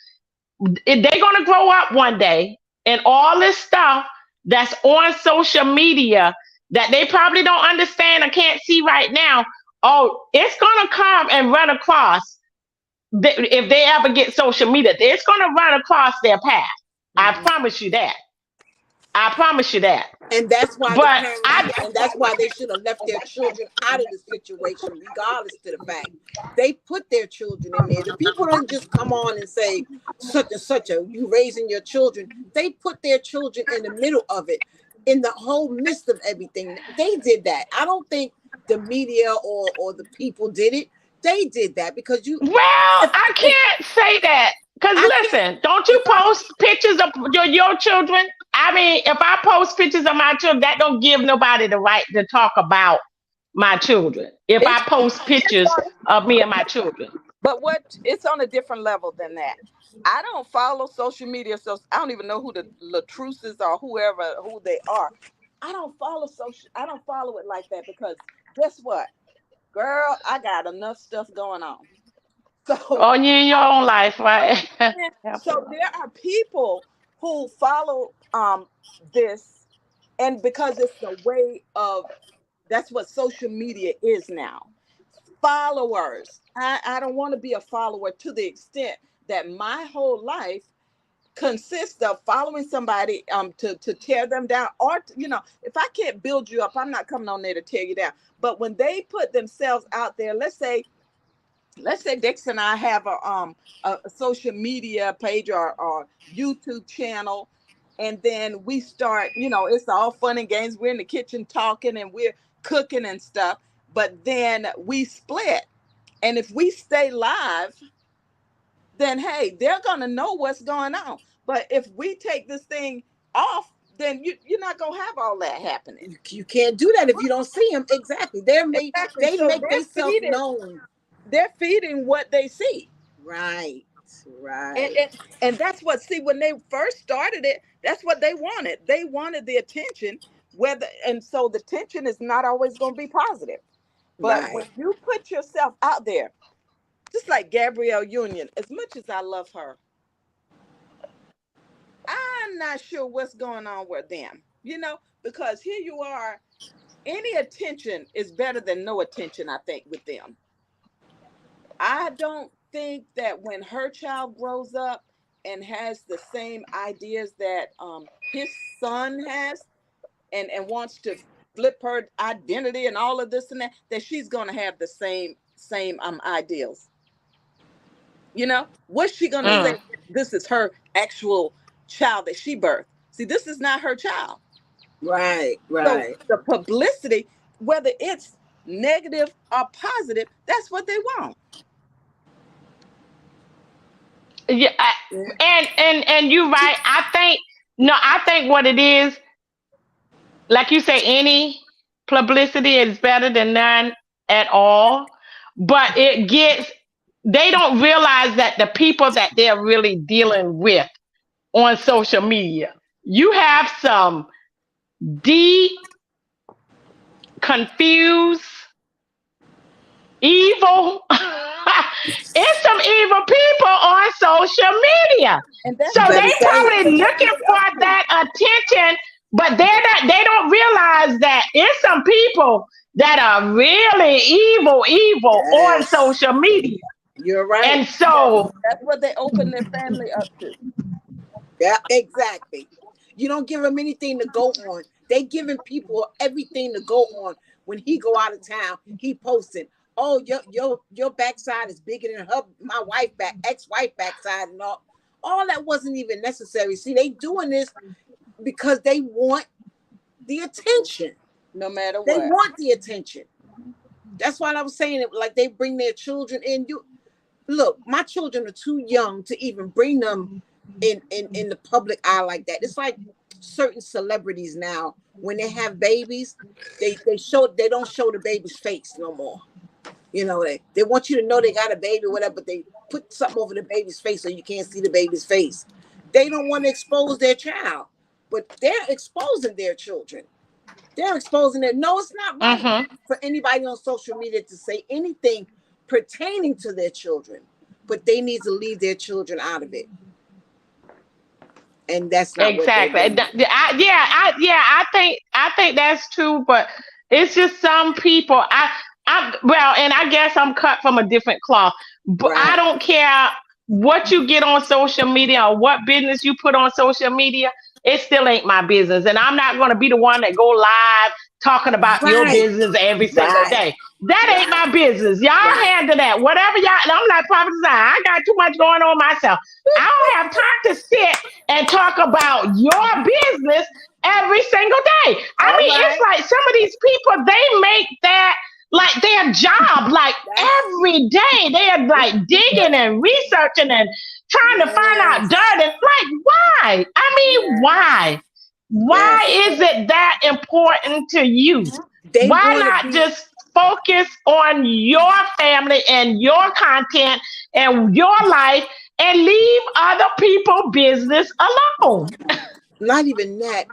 they're going to grow up one day and all this stuff that's on social media that they probably don't understand or can't see right now. Oh, it's going to come and run across, if they ever get social media, it's going to run across their path. I Mhm. promise you that. I promise you that. And that's why the But parents, and that's why they should have left their children out of the situation, regardless to the fact they put their children in there. The people don't just come on and say such and such a you raising your children. They put their children in the middle of it, in the whole midst of everything. They did that. I don't think the media or the people did it. They did that because well, I if can't say that because I can't listen, don't you if I post pictures of your children? I mean, if I post pictures of my children, that don't give nobody the right to talk about my children. If I It's post it's pictures on, of me and my children. but what it's on a different level than that. I don't follow social media, so I don't even know who the Latruces or who they are. I don't follow it like that because guess what? Girl, I got enough stuff going on. So On you in your own life, right? so there are people who follow this, and because it's the way of, that's what social media is now. Followers. I don't want to be a follower to the extent that my whole life consists of following somebody to tear them down, or if I can't build you up, I'm not coming on there to tear you down. But when they put themselves out there, let's say Dix and I have a social media page or YouTube channel, and then we start, it's all fun and games. We're in the kitchen talking and we're cooking and stuff, but then we split. And if we stay live, then hey, they're gonna know what's going on. But if we take this thing off, then you're not gonna have all that happening. You can't do that if you don't see them. Exactly. Exactly. They So make themselves known. they're feeding what they see. Right. And, Right. and and that's what, see, when they first started it, that's what they wanted. They wanted the attention, and so the tension is not always going to be positive. But when Right. you put yourself out there, just like Gabrielle Union, as much as I love her, I'm not sure what's going on with them, because here you are, any attention is better than no attention, I think, with them. I don't think that when her child grows up and has the same ideas that his son has, and wants to flip her identity and all of this and that, that she's going to have the same ideals. What's she going to say? Mm. This is her actual child that she birthed. See, this is not her child. Right. So Right. the publicity, whether it's negative or positive, that's what they want. Yeah, and you're right. I think no, I think what it is, like you say, any publicity is better than none at all. But they don't realize that the people that they're really dealing with on social media, you have some deep, confused, evil. It's some evil people on social media. And So that's You what better they say they it. probably open looking this for up to. that attention, but they don't realize that it's some people that are really evil on Yes. social media. You're right. And so That's what they open their family up to. Yeah, exactly. You don't give them anything to go on. They giving people everything to go on. When he go out of town, he posting, "Oh, your backside is bigger than my wife ex-wife backside, and all that wasn't even necessary." See, they doing this because they want the attention. No matter They what. want the attention. That's why I was saying it. Like they bring their children in. You look, my children are too young to even bring them in the public eye like that. It's like certain celebrities now, when they have babies, they don't show the baby's face no more. They want you to know they got a baby or whatever, but they put something over the baby's face so you can't see the baby's face. They don't want to expose their child, but they're exposing their children. They're exposing it. No, it's not right mhm, for anybody on social media to say anything pertaining to their children, but they need to leave their children out of it. And that's not what they're exactly. doing. I think that's true, but it's just some people. And I guess I'm cut from a different cloth. But I Right. don't care what you get on social media or what business you put on social media. It still ain't my business, and I'm not going to be the one that go live talking about your Right. business every single Right. day. That ain't Right. my business. Y'all Right. handle that. Whatever y'all. I'm like Prophet Zion. I got too much going on myself. I don't have time to sit and talk about your business every single day. I All mean, it's right. like some of these people, they make that like their job, like That's every day. They're like digging and researching and trying to find out yes. dirt. And like, why? I mean, Yes. why? Why Yes. is it that important to you? They Why want to not be just focus on your family and your content and your life and leave other people' business alone? not even that.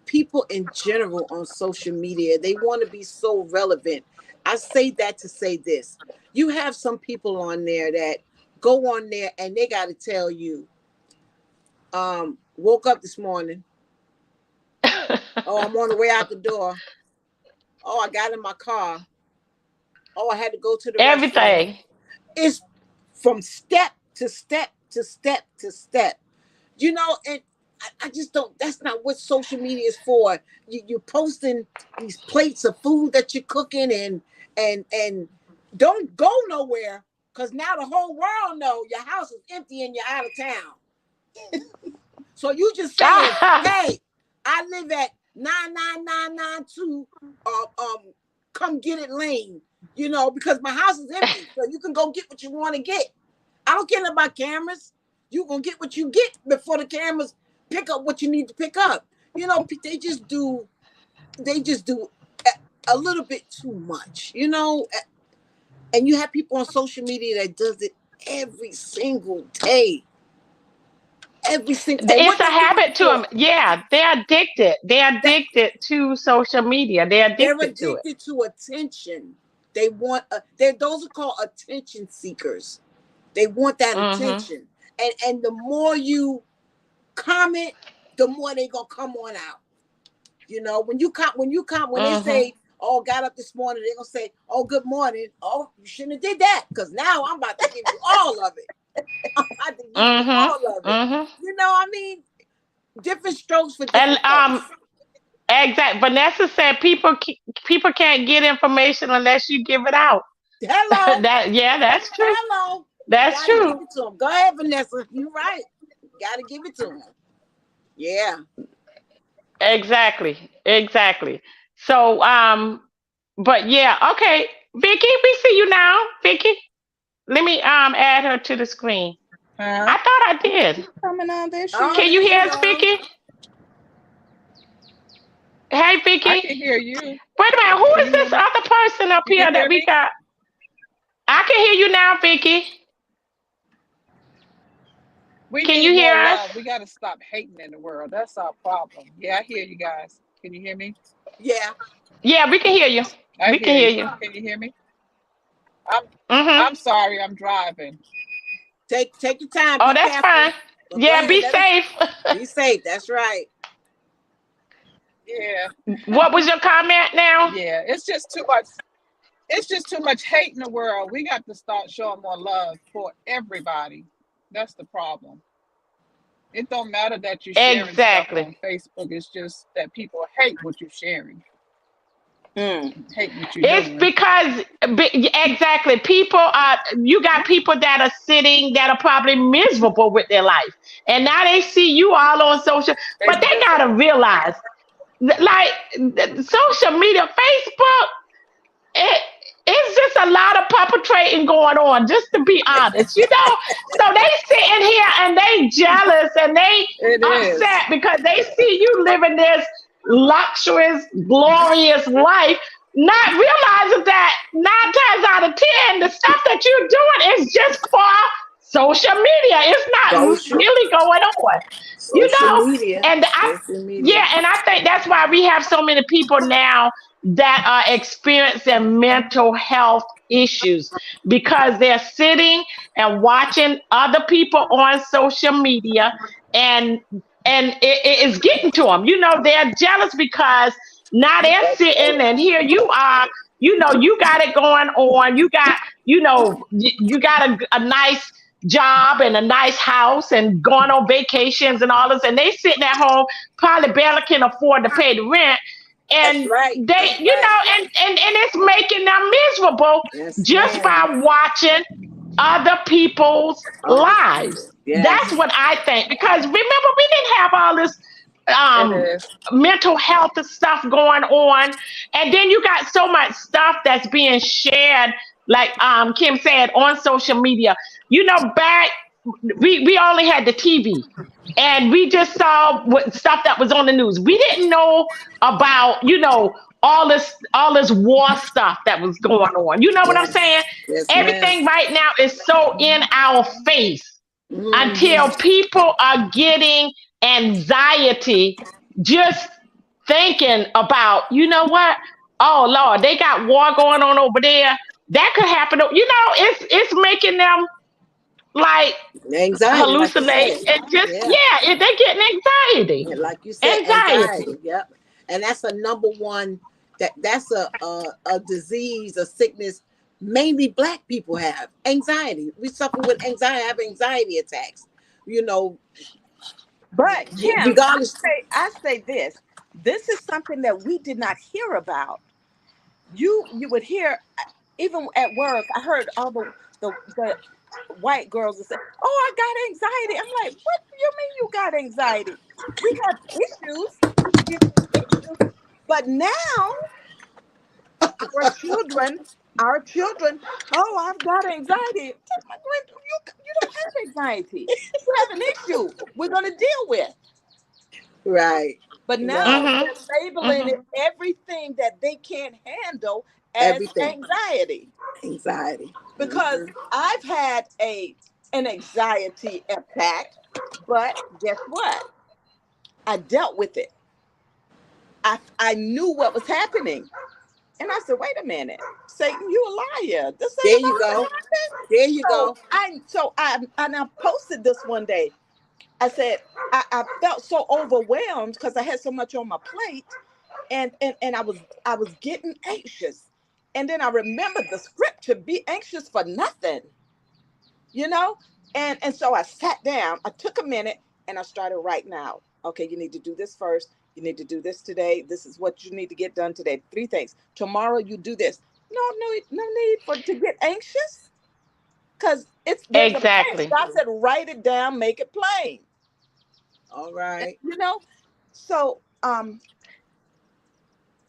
People in general on social media, they want to be so relevant. I say that to say this. You have some people on there that go on there and they got to tell you, woke up this morning. Oh, I'm on the way out the door. Oh, I got in my car. Oh, I had to go to the restroom. Everything. It's from step to step to step to step. And I just don't. That's not what social media is for. You're posting these plates of food that you're cooking and don't go nowhere because now the whole world know your house is empty and you're out of town. So you just saying, hey, I live at 99992 come get it lane, because my house is empty. So you can go get what you want to get. I don't care about cameras. You're going to get what you get before the cameras pick up what you need to pick up. They just do a little bit too much, and you have people on social media that does it every single day. It's a habit to them. Yeah, they're addicted. They're addicted to social media. They're addicted to it. To attention. They want. Those are called attention seekers. They want that attention, and the more you comment, the more they gonna come on out. When they say, "Oh, got up this morning," they gonna say, "Oh, good morning." Oh, you shouldn't have did that because now I'm about to give you all of it. I'm about to give you all of it. I mean, different strokes for different folks. Exactly. Vanessa said people can't get information unless you give it out. Hello. That's true. Hello. That's true. Give it to them. Go ahead, Vanessa. You're right. Got to give it to them. Yeah. Exactly. So, but yeah, okay, Vicky, we see you now, Vicky. Let me add her to the screen. I thought I did. Coming on there. Can you hear us, Vicky? Hey, Vicky. I can hear you. Wait a minute. Who is this other person up here that we got? I can hear you now, Vicky. Can you hear us? We got to stop hating in the world. That's our problem. Yeah, I hear you guys. Can you hear me? Yeah. Yeah, we can hear you. We can hear you. Can you hear me? I'm sorry. I'm driving. Take your time. Oh, that's fine. Yeah, be safe. Be safe. That's right. Yeah. What was your comment now? Yeah, it's just too much. It's just too much hate in the world. We got to start showing more love for everybody. That's the problem. It don't matter that you're sharing stuff on Facebook. It's just that people hate what you're sharing. Hate what you're doing. Because exactly, you got people that are sitting that are probably miserable with their life, and now they see you all on social. But they gotta realize, like social media, Facebook, it's just a lot of perpetrating going on, just to be honest, So they sitting here and they jealous and they upset because they see you living this luxurious, glorious life, not realizing that 9 times out of 10, the stuff that you're doing is just for social media. It's not really going on. Social media. And and I think that's why we have so many people now that are experiencing mental health issues, because they're sitting and watching other people on social media, and it is getting to them. They're jealous because now they're sitting and here you are. You got it going on. You got you got a nice job and a nice house and going on vacations and all this, and they sitting at home probably barely can afford to pay the rent. And they, and it's making them miserable just by watching other people's lives. That's what I think. Because remember, we didn't have all this mental health stuff going on, and then you got so much stuff that's being shared, like Kim said, on social media. Back we only had the TV. And we just saw stuff that was on the news. We didn't know about, all this war stuff that was going on. You know what I'm saying? Yes, everything right now is so in our face until people are getting anxiety just thinking about, oh Lord, they got war going on over there. That could happen. It's making them like Anxiety, like you hallucinate said. and just Yeah. yeah, they're getting anxiety. And like you said, Anxiety. anxiety. Yep. And that's a number one. That's a disease, a sickness. Mainly Black people have anxiety. We suffer with anxiety, have anxiety attacks. You know, But Kim, regardless. I say this. This is something that we did not hear about. You would hear even at work. I heard all the white girls that say, "Oh, I got anxiety." I'm like, "What do you mean you got anxiety? We have issues, you know, issues." But now our children, our children, oh, I've got anxiety. You don't have anxiety. You have an issue we're going to deal with. Right. But now Right. Mhm. they're labeling Mhm. it everything that they can't handle as Everything. anxiety. Anxiety. Because I've had an anxiety attack, but guess what? I dealt with it. I knew what was happening. And I said, wait a minute, Satan, you a liar. This There ain't you about to go. happen. There you go. I posted this one day. I said I felt so overwhelmed because I had so much on my plate, and I was getting anxious. And then I remembered the scripture, be anxious for nothing, you know? And so I sat down, I took a minute and I started writing out. Okay, you need to do this first. You need to do this today. This is what you need to get done today. Three things. Tomorrow you do this. No need for to get anxious. Because there's a plan. Exactly. God said, write it down, make it plain. All right. You know? So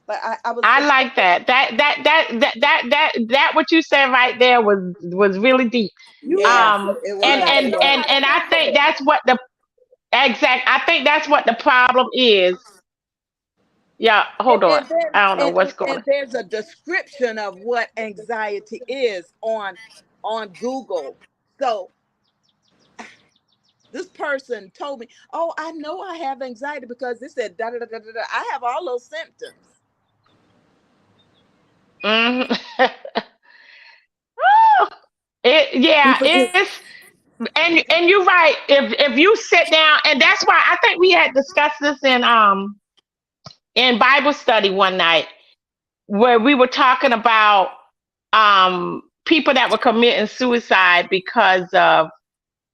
but I was I it's like that. That what you said right there was really deep. Yeah, it you And was. gotta It and know was. and how to and I handle think it. that's what the exact. I think that's what the problem is. Yeah, hold on. And then I don't know what's going and on. there's a description of what anxiety is on Google. So this person told me, "Oh, I know I have anxiety because it said da da da da da. Da. I have all those symptoms." Mhm. Yeah, People just and you're right. If you sit down, and that's why I think we had discussed this in Bible study one night where we were talking about people that were committing suicide because of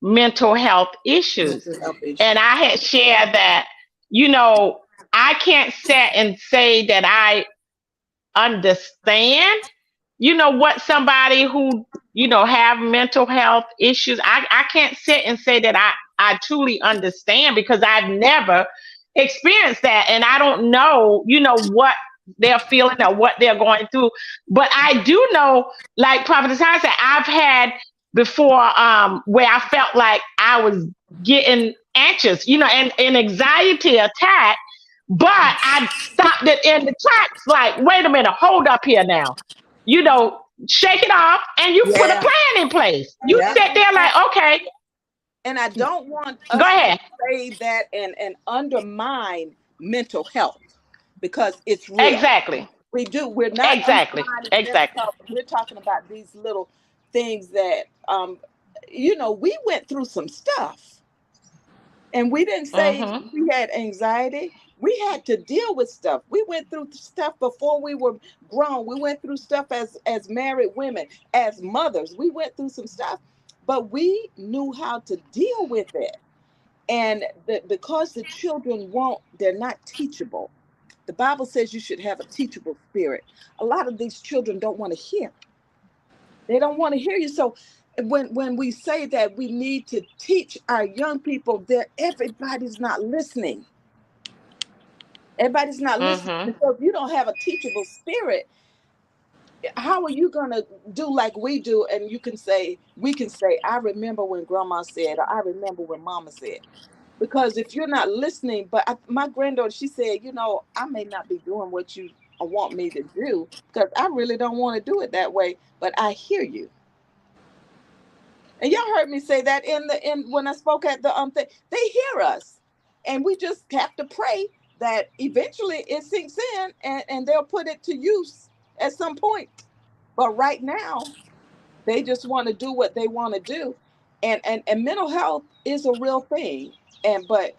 mental health issues. mental health And issues. I had shared that, you know, I can't sit and say that I understand, what somebody who, have mental health issues. I can't sit and say that I truly understand because I've never experienced that. And I don't know, what they're feeling or what they're going through. But I do know, like Prophet Hassan said, I've had before where I felt like I was getting anxious, and an anxiety attack, but I stopped it in the tracks. Like, wait a minute, hold up here now. Shake it off, and you put a Yeah. plan in place. You And Yeah. sit there like, okay, I don't want go us to ahead. say that and undermine mental health because it's real. Exactly, We do. We're not exactly, undermining mental exactly. health. We're talking about these little things that we went through some stuff. And we didn't say Mhm, we had anxiety. We had to deal with stuff. We went through stuff before we were grown. We went through stuff as married women, as mothers. We went through some stuff, but we knew how to deal with it. And because the children won't, they're not teachable. The Bible says you should have a teachable spirit. A lot of these children don't want to hear. They don't want to hear you. So when we say that we need to teach our young people, that everybody's not listening. Everybody's not listening. mhm. And so if you don't have a teachable spirit, how are you gonna do like we do? And we can say, I remember when grandma said, or I remember when mama said. Because if you're not listening, but my granddaughter, she said, I may not be doing what you want me to do because I really don't want to do it that way, but I hear you. And y'all heard me say that in when I spoke at the thing. They hear us, and we just have to pray that eventually it sinks in, and they'll put it to use at some point. But right now, they just want to do what they want to do. And mental health is a real thing. And but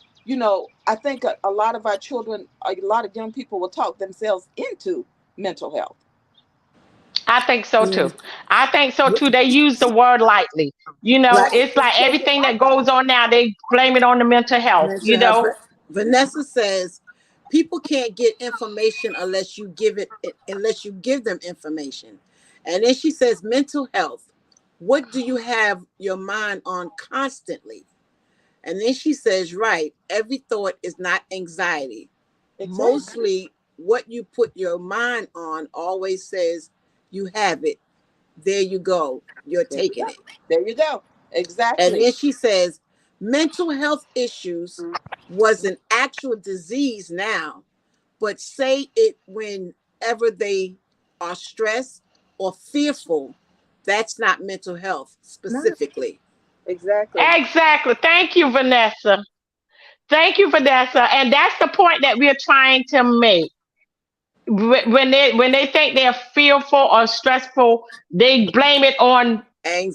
I think a lot of our children, a lot of young people will talk themselves into mental health. I think so Mm. too. I think so too. They use the word lightly. Right. It's like Take it everything that lightly. goes on now, they blame it on the mental health, Mental health. Vanessa says people can't get information unless you give them information. And then she says mental health. What do you have your mind on constantly? And then she says, right, every thought is not anxiety. Exactly. Mostly what you put your mind on always says you have it. There you go. You're There you taking go. it. There you go. And Exactly. then she says, mental health issues was an actual disease now, but say it whenever they are stressed or fearful. That's not mental health No, specifically. exactly. Exactly. Thank you, Vanessa. Thank you, Vanessa. And that's the point that we're trying to make. When they think they're fearful or stressful, they blame it on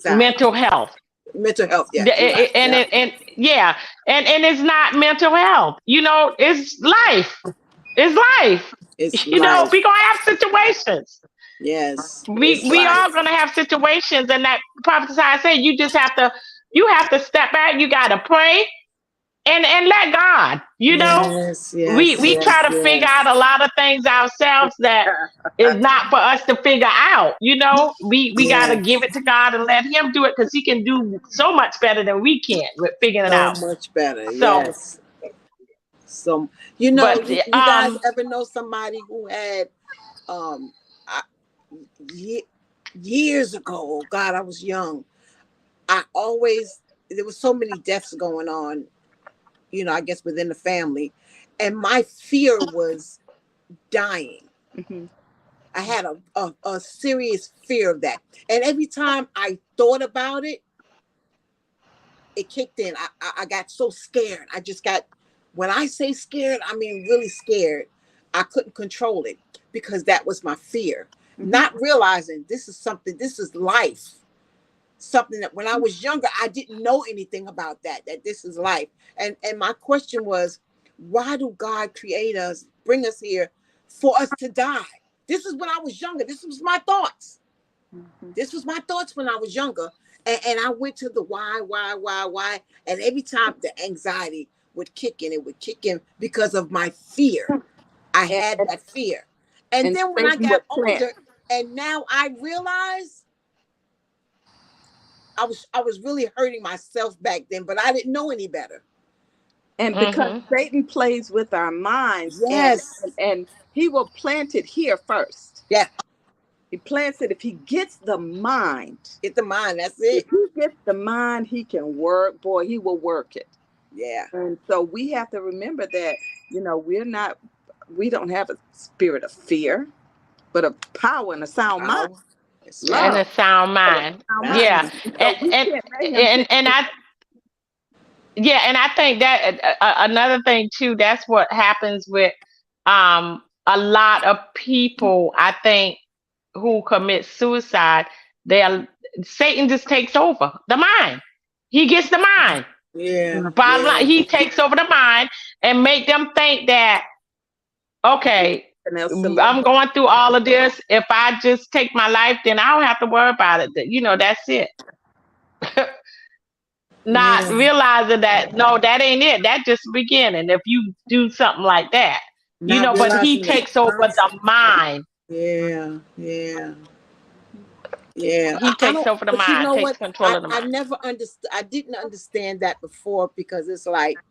mental Anxiety. health. Mental health, yeah, you're right. And Yeah. and yeah, and it's not mental health. It's life. It's life. It's We life. gonna have situations. Yes, it's We are life. gonna have situations, and that prophet I said, you have to step back. You gotta pray and let God. Yes, yes, We try yes, to figure out yes. a lot of things ourselves that is not for us to figure out. We got to Yeah, give it to God and let Him do it because He can do so much better than we can with figuring it so out. much better. So, Yes. So but you guys ever know somebody who had um I, ye- years ago, oh God, I was young. I always there was so many deaths going on, I guess within the family. And my fear was dying. Hmm. I had a serious fear of that. And every time I thought about it, it kicked in. I got so scared. I just got, when I say scared, I mean really scared. I couldn't control it because that was my fear. Hmm. Not realizing this is life. Something that when I was younger, I didn't know anything about that this is life. And my question was, why do God create us, bring us here for us to die? This is when I was younger. This was my thoughts. Hmm. This was my thoughts when I was younger. And I went to the why. And every time the anxiety would kick in, it would kick in because of my fear. I and, had and that fear. And and then when I Satan got would plant. older, and now I realize I was really hurting myself back then, but I didn't know any better. And because mhm. Satan plays with our minds, Yes. and he will plant it here first. Yeah. He plants it if he gets the mind. Get the mind. That's If it. he gets the mind, he can work. Boy, he will work it. Yeah. And so we have to remember that, we don't have a spirit of fear, but of power and a sound mind, Power. That's And right. a love, sound and a mind. sound mind. Yeah, Mind. And and so we and can't let him and take and I yeah, and I think that another thing too. That's what happens with a lot of people. I think who commit suicide. They are Satan just takes over the mind. He gets the mind. Yeah. Bottom Yeah. line, he takes over the mind and make them think that okay, something else to live I'm for. going through all of this. If I just take my life, then I don't have to worry about it. That's it. Not Yeah. realizing that no, that ain't it. That just the beginning. If you do something like that, Not but he realizing the takes over the consequences. mind. Yeah. Yeah. Yeah. He I takes don't, over the but you mind, know takes what? control of the I mind. never understood. I didn't understand that before because it's like,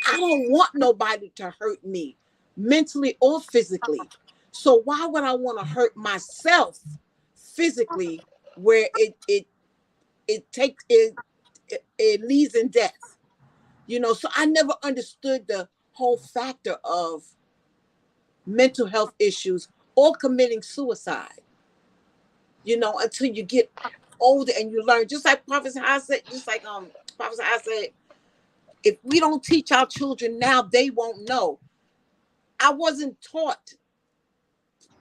I don't want nobody to hurt me mentally or physically. So why would I want to hurt myself physically where it takes it leads in death? So I never understood the whole factor of mental health issues or committing suicide, until you get older and you learn, just like Prophet High said, Prophet High said, if we don't teach our children now, they won't know. I wasn't taught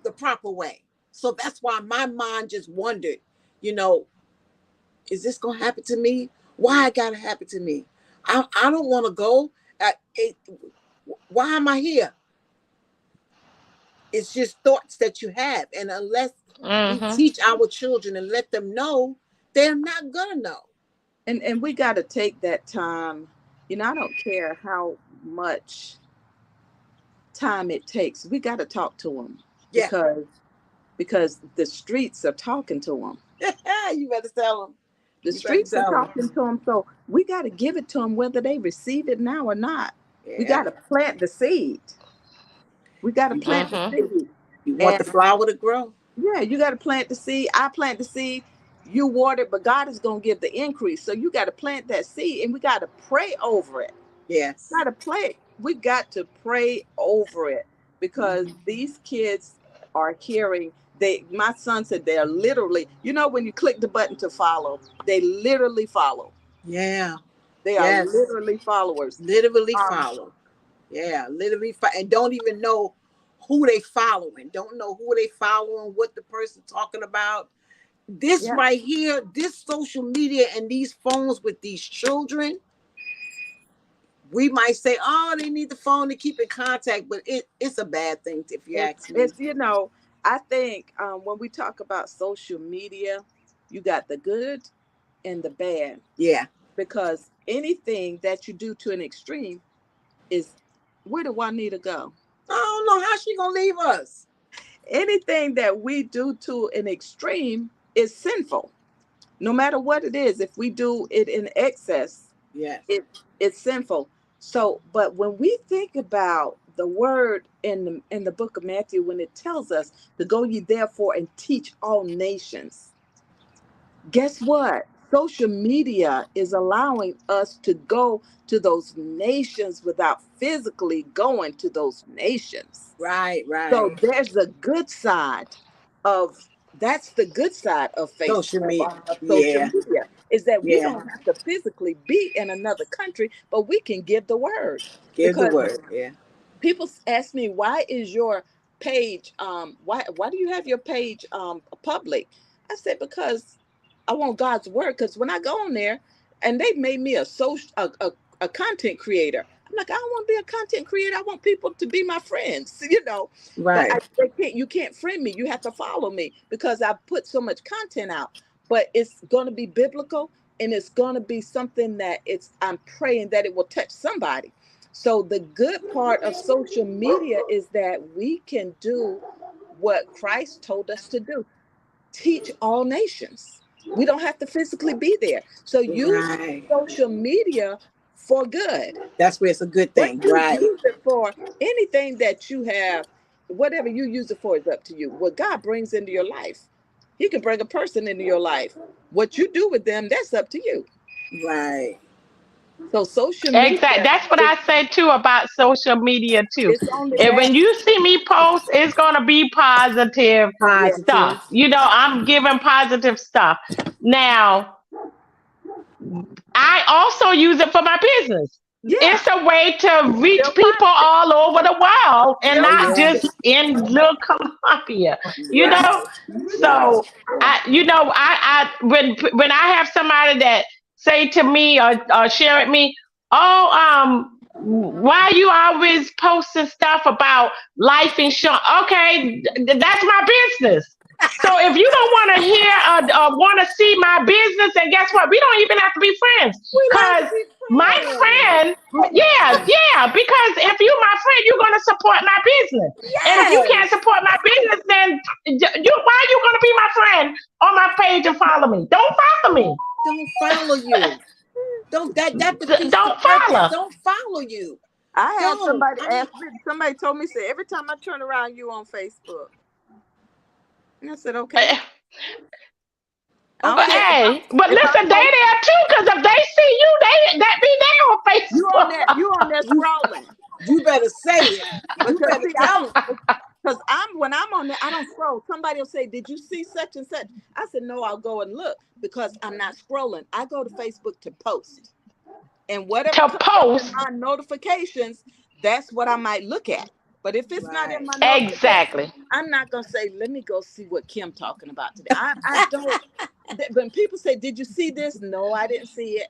the proper way. So that's why my mind just wondered, you know, is this gonna happen to me? Why it gotta happen to me? I don't want to go. Why am I here? It's just thoughts that you have, and unless we Mm-hmm. teach our children and let them know, they're not gonna know. And we got to take that time. I don't care how much time it takes. We got to talk to them Yeah. because the streets are talking to them. You better tell them. The You better streets are tell them. talking to them. So we got to give it to them whether they receive it now or not. We got Yeah. to plant the seed. We got to You, plant the Mm-hmm. seed. you want the And flower to grow? yeah, you got to plant the seed. I plant the seed. You water it, but God is going to give the increase. So you got to plant that seed and we got to pray over it. Yes. Got to play. We got to pray over it because Mhm. these kids are hearing. My son said they're literally, when you click the button to follow, they literally follow. Yeah. They are Yes. literally followers. Literally Um, follow. Yeah. Literally and don't even know who they following. Don't know who they following, what the person talking about. This yeah, right here, this social media and these phones with these children, we might say, oh, they need the phone to keep in contact, but it's a bad thing if you ask me. it's I think when we talk about social media, you got the good and the bad Yeah. because anything that you do to an extreme is where do Juanita go? I don't know how she gonna leave us. Anything that we do to an extreme is sinful. No matter what it is, if we do it in excess, Yes. it's sinful. So, but when we think about the word in the book of Matthew, when it tells us to go ye therefore and teach all nations, guess what? Social media is allowing us to go to those nations without physically going to those nations. Right, right. So there's a good side of that's the good side of Social Facebook, media. of social Yeah. media, is that we Yeah. don't have to physically be in another country, but we can give the word. Give the Because word. Yeah. people ask me, why is your page why do you have your page public? I said because I want God's word, because when I go on there and they made me a social a content creator, I'm like, I don't want to be a content creator, I want people to be my friends. But Right. you can't friend me, you have to follow me because I put so much content out, but it's going to be biblical and it's going to be something that I'm praying that it will touch somebody. So the good part of social media is that we can do what Christ told us to do. Teach all nations. We don't have to physically be there. So use Right. social media for good. That's where it's a good What thing. you Right. use it for, anything that you have, whatever you use it for is up to you. What God brings into your life, He can bring a person into your life. What you do with them, that's up to you. Right. So social Exactly. media That's what is I say too about social media too. it's only And bad. when you see me post, it's gonna be positive Yeah. stuff. Positive. I'm giving positive stuff. Now, I also use it for my business. Yeah. It's a way to reach Still people positive. all over the world and Still Oh not yeah. just positive. in little Columbia, you know? Right. Right. So when I have somebody that say to me or share with me, oh, why you always posting stuff about life insurance? Okay, that's my business. So if you don't want to hear or want to see my business, then guess what? We don't even have to be friends. We don't have Cause to be my friends. friend, yeah. Because if you my friend, you're gonna support my business. And if you can't Yes. support my business, then why are you gonna be my friend on my page and follow me? Don't follow me. Don't follow you. Don't that defeats the Don't purpose. follow. Don't follow you. I had Don't. somebody I mean, ask me, somebody told me, say, every time I turn around, you on Facebook. And I said, okay. Eh, I But don't care okay. hey, but if I'm listen, they post, there too. Cause if they see you, that be they on Facebook. you on there You scrolling. you better say it. You Because better see, I tell don't them. because when I'm on there, I don't scroll. Somebody will say, did you see such and such? I said, no, I'll go and look because I'm not scrolling. I go to Facebook to post. And whatever To comes up in post. my notifications, that's what I might look at. But if it's not in Right. my notification, Exactly. I'm not gonna say, let me go see what Kim talking about today. I don't. When people say, did you see this? No, I didn't see it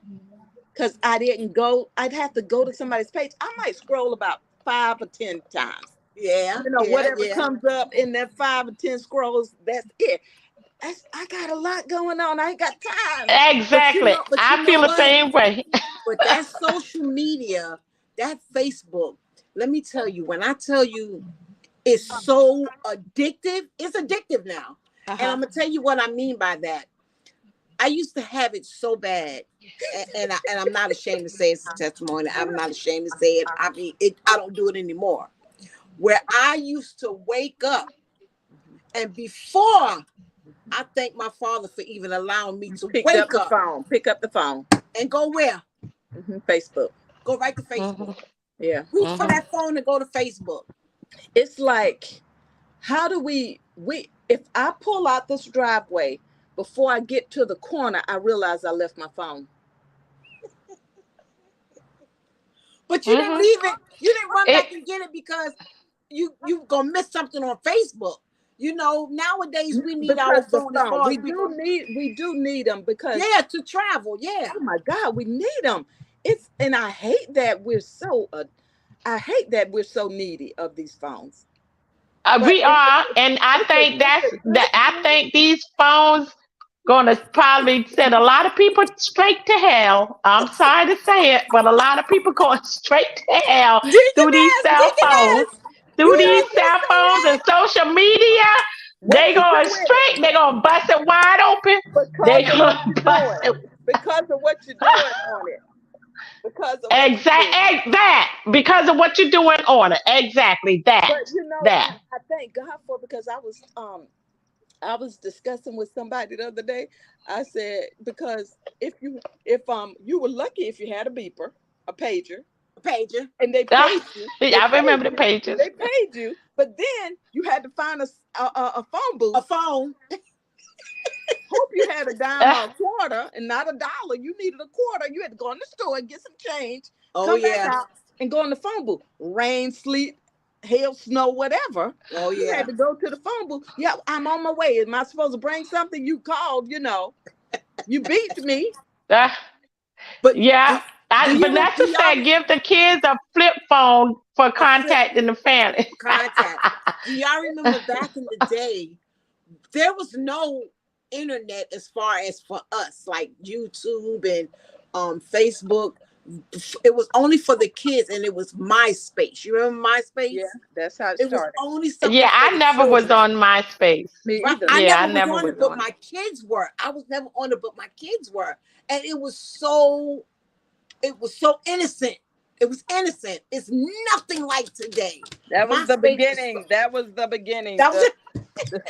because I didn't go. I'd have to go to somebody's page. I might scroll about 5 or 10 times. Yeah, yeah, Whatever yeah. comes up in that 5 or 10 scrolls, that's it. I got a lot going on. I ain't got time. Exactly. But I you know feel the what? same way. But that social media, that Facebook, let me tell you, when I tell you it's so addictive, it's addictive now. And I'm Uh-huh. gonna tell you what I mean by that. I used to have it so bad, and I'm not ashamed to say it's a testimony. I'm not ashamed to say it. I mean, I don't do it anymore. Where I used to wake up, and before I thank my father for even allowing me to Picked up wake the up phone. Pick up the phone. and go where? Facebook. Go right to Hmm. Facebook. Yeah. Reach for that phone and go to Facebook. It's like, how do we if I pull out this driveway before I get to the corner, I realize I left my phone. But you didn't Hmm. leave it. You didn't run It back and get it because you gonna miss something on Facebook. You know, nowadays we need our Because the phone as phone, far as people. we do need them because Yeah, to travel. Yeah. oh my God, we need them. It's and I hate that we're so needy of these phones. But we are, and I think it's that's a that. I good thing. think these phones gonna probably send a lot of people straight to hell. I'm sorry to say it, but a lot of people going straight to hell through these cell phones, Deaconess, you heard me say and Because that? social media. what They you do going with it, straight. They gonna bust it wide open. because They of what gonna you're bust doing, it. because of what you're doing on it, because of what you're doing. That because of what you're doing on it. Exactly that. But That. I thank God for because I was discussing with somebody the other day. I said because if you were lucky if you had a beeper, a pager, Pager. and Ah, I remember the pages. they paid you, but then you had to find a phone A booth. phone. Hope you had a dime or Ah, a quarter and not $1. You needed a quarter. You had to go in the store and get some change, Oh come back yeah. out and go in the phone booth. Rain, sleet, hail, snow, whatever. Oh You had yeah. to go to the phone booth. Yeah, I'm on my way. Am I supposed to bring something? You called, you beat me. ah. But Yeah. do Vanessa y'all said give the kids a flip phone for a flip contacting the family. contact? Do y'all remember back in the day, there was no internet as far as for us, like YouTube and Facebook. It was only for the kids, and it was MySpace. You remember Yeah, MySpace? that's how it It was started. only something Yeah, for I the never was children. on MySpace. Me Right? either. I Yeah, I never was never on was it, but on it. my kids were. I was never on it, but my kids were, and it was so. It was so innocent. It was innocent. It's nothing like today. That was the MySpace was. beginning. That was the beginning. That was it. The,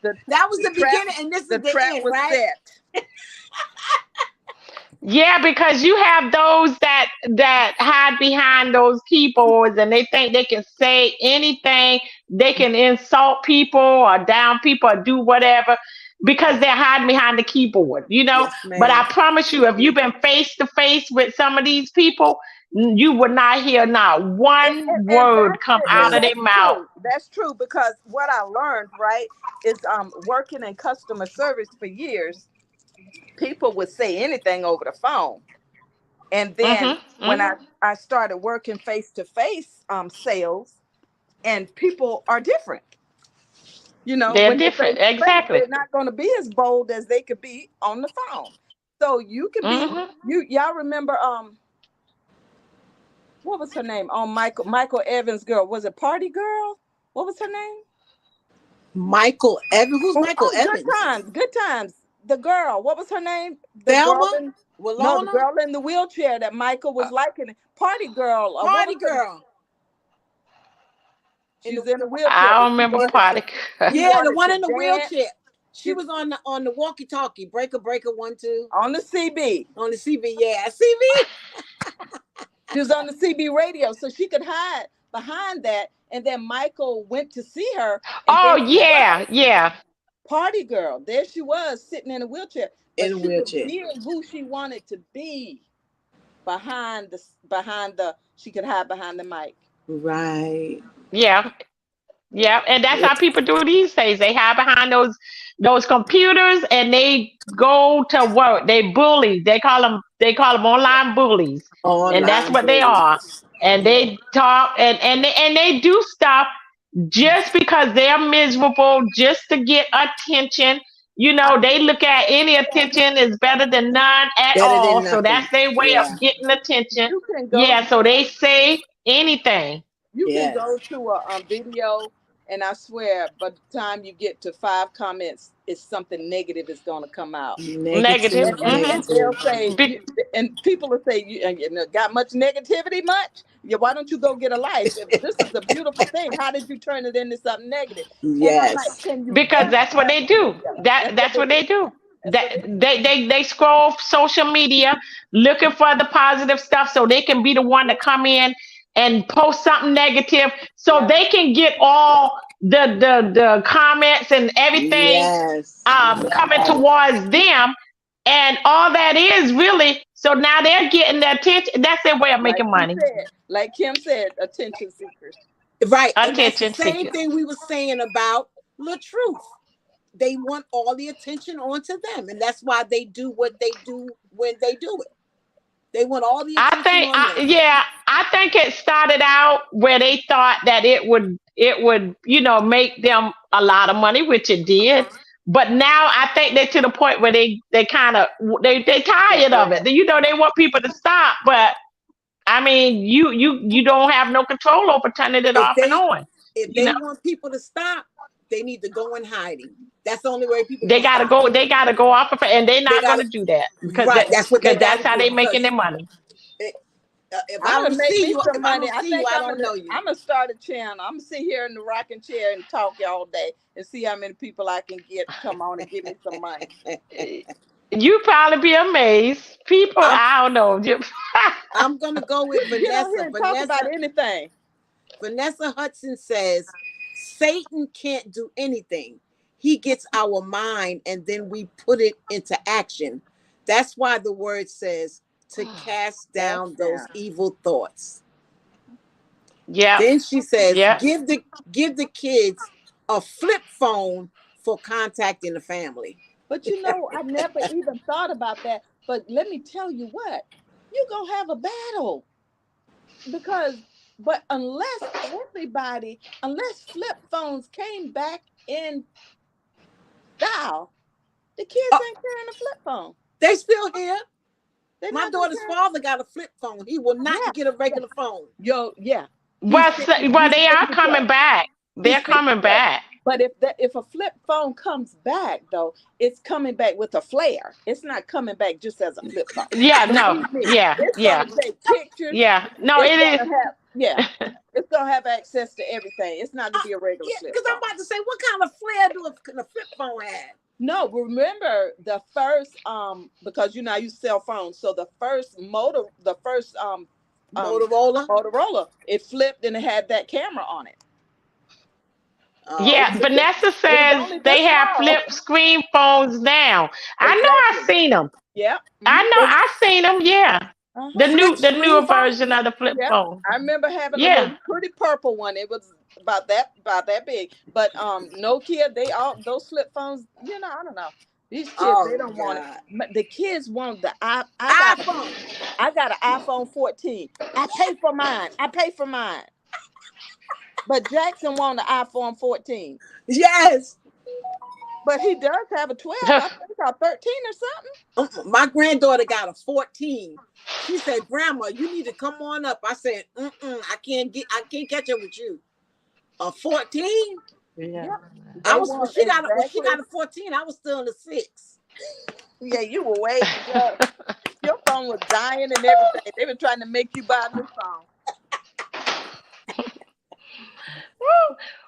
the, That was the the trap beginning, and this the is the trap end, was right? set. Yeah, because you have those that hide behind those keyboards and they think they can say anything. They can insult people or down people or do whatever because they're hiding behind the keyboard. Yes, But I ma'am. promise you, if you've been face to face with some of these people, you would not hear not one And word come out of their that's mouth. true. That's true because what I learned, right, is working in customer service for years, people would say anything over the phone. And then Mhm. when Mhm. I started working face to face sales, and people are different. They're When they're different. face to face, Exactly. they're not going to be as bold as they could be on the phone. So you can be Mhm. y'all remember what was her name on Michael Evans' girl? Was it Party Girl? What was her name? Michael Evans. Who's Michael Oh, good Evans? times, good times. The girl, what was her name? The girl Thelma? in no, the Walona? girl in the wheelchair that Michael was Uh, liking. Party Girl, or what Party was her? Girl. In She's in the a wheelchair, I but don't remember party. she yeah, the wanted one to in the dance. wheelchair. She She was on the walkie talkie. Breaker, breaker, 1 2 on the CB. on the CB. Yeah, CB. She was on the CB radio, so she could hide behind that. And then Michael went to see her, and Oh there she yeah, was, yeah. Party Girl. There she was, sitting in a wheelchair, In but a she was wheelchair. being who she wanted to be behind the. She could hide behind the mic. Right. Yeah, yeah, and that's how people do these days. They hide behind those computers and they go to work. They bully. They call them online bullies, and that's Online what they are. bullies. And Yeah. they talk and they do stuff just because they're miserable, just to get attention. I They look at any understand. attention is better than none at Better all. than So nothing. that's their way of Yeah. getting attention. You can go. Yeah, so they say anything. You can go Yes. to a video, and I swear, by the time you get to 5 comments, it's something negative is going to come out. Negative. Negative, And they'll negative. say, and people will say, got much negativity, much? Yeah, why don't you go get a life? If this is a beautiful thing, how did you turn it into something negative? And I'm like, Yes. can you Because just that's what have they a do. video? That That's what that's they what do. they do. That's That what they do. they scroll social media looking for the positive stuff so they can be the one to come in and post something negative so Yeah, they can get all the comments and everything Yes. coming Yes. towards them, and all that is really, so now they're getting the attention. That's their way of making money. Like Kim said, attention seekers. Right. And that's the Attention same seekers. thing we were saying about the truth. They want all the attention onto them. And that's why they do what they do when they do it. They want all the I attention think, on them. yeah, I think it started out where they thought that it would make them a lot of money, which it did. But now I think they're to the point where they kind of they Yeah, tired go of ahead. it. They want people to stop, but I mean, you don't have no control over turning it If off and they on. if You know, they want people to stop, they need to go in hiding. That's the only way people they gonna gotta stop. go. They gotta go off of it, and they're They not gotta gonna do that because right. That's what they that's gotta how do they making because their money. it, if I'm I gonna don't make see me you, some if I money. don't I see you, think I don't know you. I'm gonna start a channel. I'm gonna sit here in the rocking chair and talk all day and see how many people I can get to come on and give me some money. You probably be amazed. People, I'm I don't know. I'm gonna go with Get on here Vanessa. and talk about anything. Vanessa Hudson says Satan can't do anything. He gets our mind and then we put it into action. That's why the word says to cast That's down down. those evil thoughts. Yep. Then she says, Yep. give the kids a flip phone for contacting the family. But I never even thought about that. But let me tell you what, you're gonna have a battle because but unless flip phones came back in style, the kids Oh, ain't carrying a flip phone. they still here. They're My not gonna daughter's carry. father got a flip phone. He will not Yeah, get a yeah. regular phone. Yeah. Well, well, He's they are fixing to coming play. back. They're He's fixing to coming play. back. But if a flip phone comes back though, it's coming back with a flare. It's not coming back just as a flip phone. Yeah. No. Believe me, Yeah. it's Yeah. gonna take pictures. Yeah. No, It's it is. gonna have it's gonna have access to everything. It's not gonna be a regular Yeah, flip because I'm phone. about to say, what kind of flair do a flip phone have? No, remember the first because I use cell phones. So the first um Motorola. Motorola, it flipped and it had that camera on it. It Yeah. was Oh, just, Vanessa it was says only they this have small. flip screen phones now. I know. I've Exactly. seen them. Yeah. I know. they I've seen them. Yeah. The Uh-huh. flip the screen newer phone. version of the flip Yeah. phone. I remember having a Yeah. little pretty purple one. It was about that big. But Nokia, they all those flip phones, I don't know. These kids, they Oh don't want it. God. The kids want the iPhone. I got an iPhone 14. I pay for mine. But Jackson want an iPhone 14. Yes. But he does have a 12, I think, or 13 or something. My granddaughter got a 14. She said, "Grandma, you need to come on up." I said, I can't catch up with you. A 14? Yeah. Yep. I They was want when she exactly. got a 14, I was still in the 6. Yeah, you were waiting. Your phone was dying and everything. They were trying to make you buy a new phone.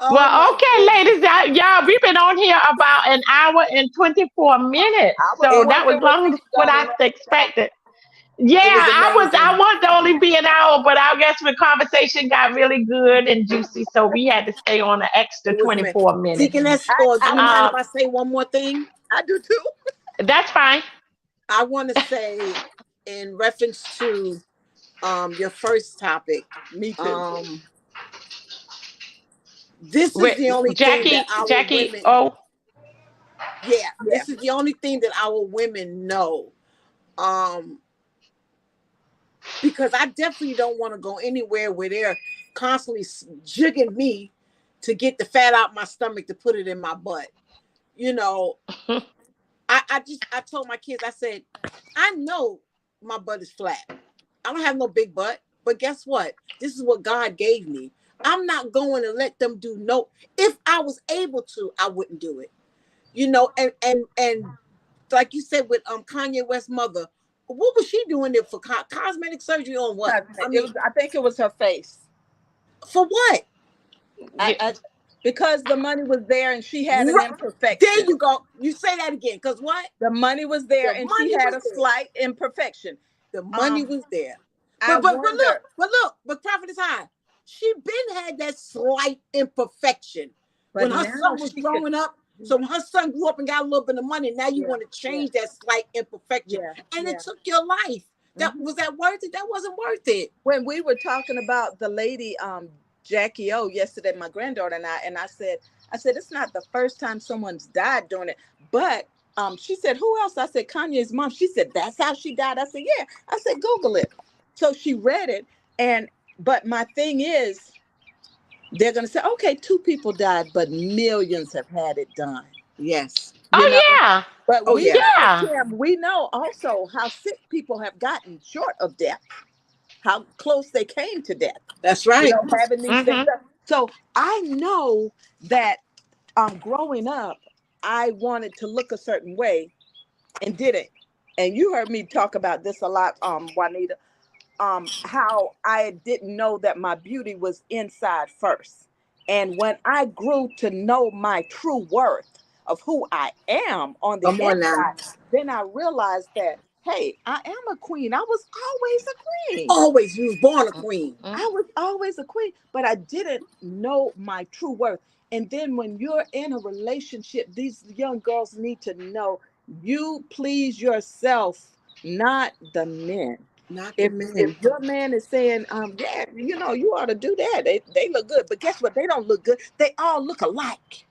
Oh Well, my okay, goodness. ladies, y'all, we've been on here about an hour and 24 minutes. I was So It that was wondering what you longer than was what gonna I run today. expected. Yeah, it was I amazing. wanted to only be an hour, but I guess the conversation got really good and juicy, so we had to stay on an extra It was amazing. 24 minutes. Deaconess, I, or do I you mind Uh, if I say one more thing? I do too. that's fine. I want to say in reference to your first topic. Me too. Um This is the only thing that Jackie, our Jackie. women, Oh, yeah, Yeah. this is the only thing that our women know. Um, because I definitely don't want to go anywhere where they're constantly jigging me to get the fat out my stomach to put it in my butt. You know, I told my kids, I said, I know my butt is flat. I don't have no big butt, but guess what? This is what God gave me. I'm not going to let them do no. If I was able to, I wouldn't do it. You know, and like you said with Kanye West's mother, what was she doing there for cosmetic surgery on what? I It mean, was. I think it was her face. for what? yeah. I because the money was there and she had an Right. There imperfection. you go. You say that again, because what? The money was there The and she money had was a there. slight imperfection. The money Um, was there. I wonder, But Prophet is high. She been had that slight imperfection but when her now son was she could. growing up. So when her son grew up and got a little bit of money, now you Yeah, want to yeah, change that slight imperfection, yeah, and it yeah. took your life. That Mhm. was that worth it? That wasn't worth it. When we were talking about the lady, Jackie O, yesterday, my granddaughter and I said it's not the first time someone's died doing it, but she said, who else? I said, Kanye's mom. She said, that's how she died. I said, yeah. I said, Google it. So she read it, and but my thing is, they're gonna say, okay, two people died, but millions have had it done. Yes. You know, Oh yeah. but Oh we yeah. know, Yeah. Kim, we know also how sick people have gotten short of death, how close they came to death, That's you right. know, having these things Mhm. done. So I know that growing up, I wanted to look a certain way and didn't. And you heard me talk about this a lot, Juanita, how I didn't know that my beauty was inside first. And when I grew to know my true worth of who I am on the Come on now. inside, then I realized that, hey, I am a queen. I was always a queen. Always, you was born a queen. Mhm. I was always a queen, but I didn't know my true worth. And then when you're in a relationship, these young girls need to know you please yourself, not the men. Not the If men. your man is saying, yeah, you know, you ought to do that. They look good, but guess what? They don't look good. They all look alike.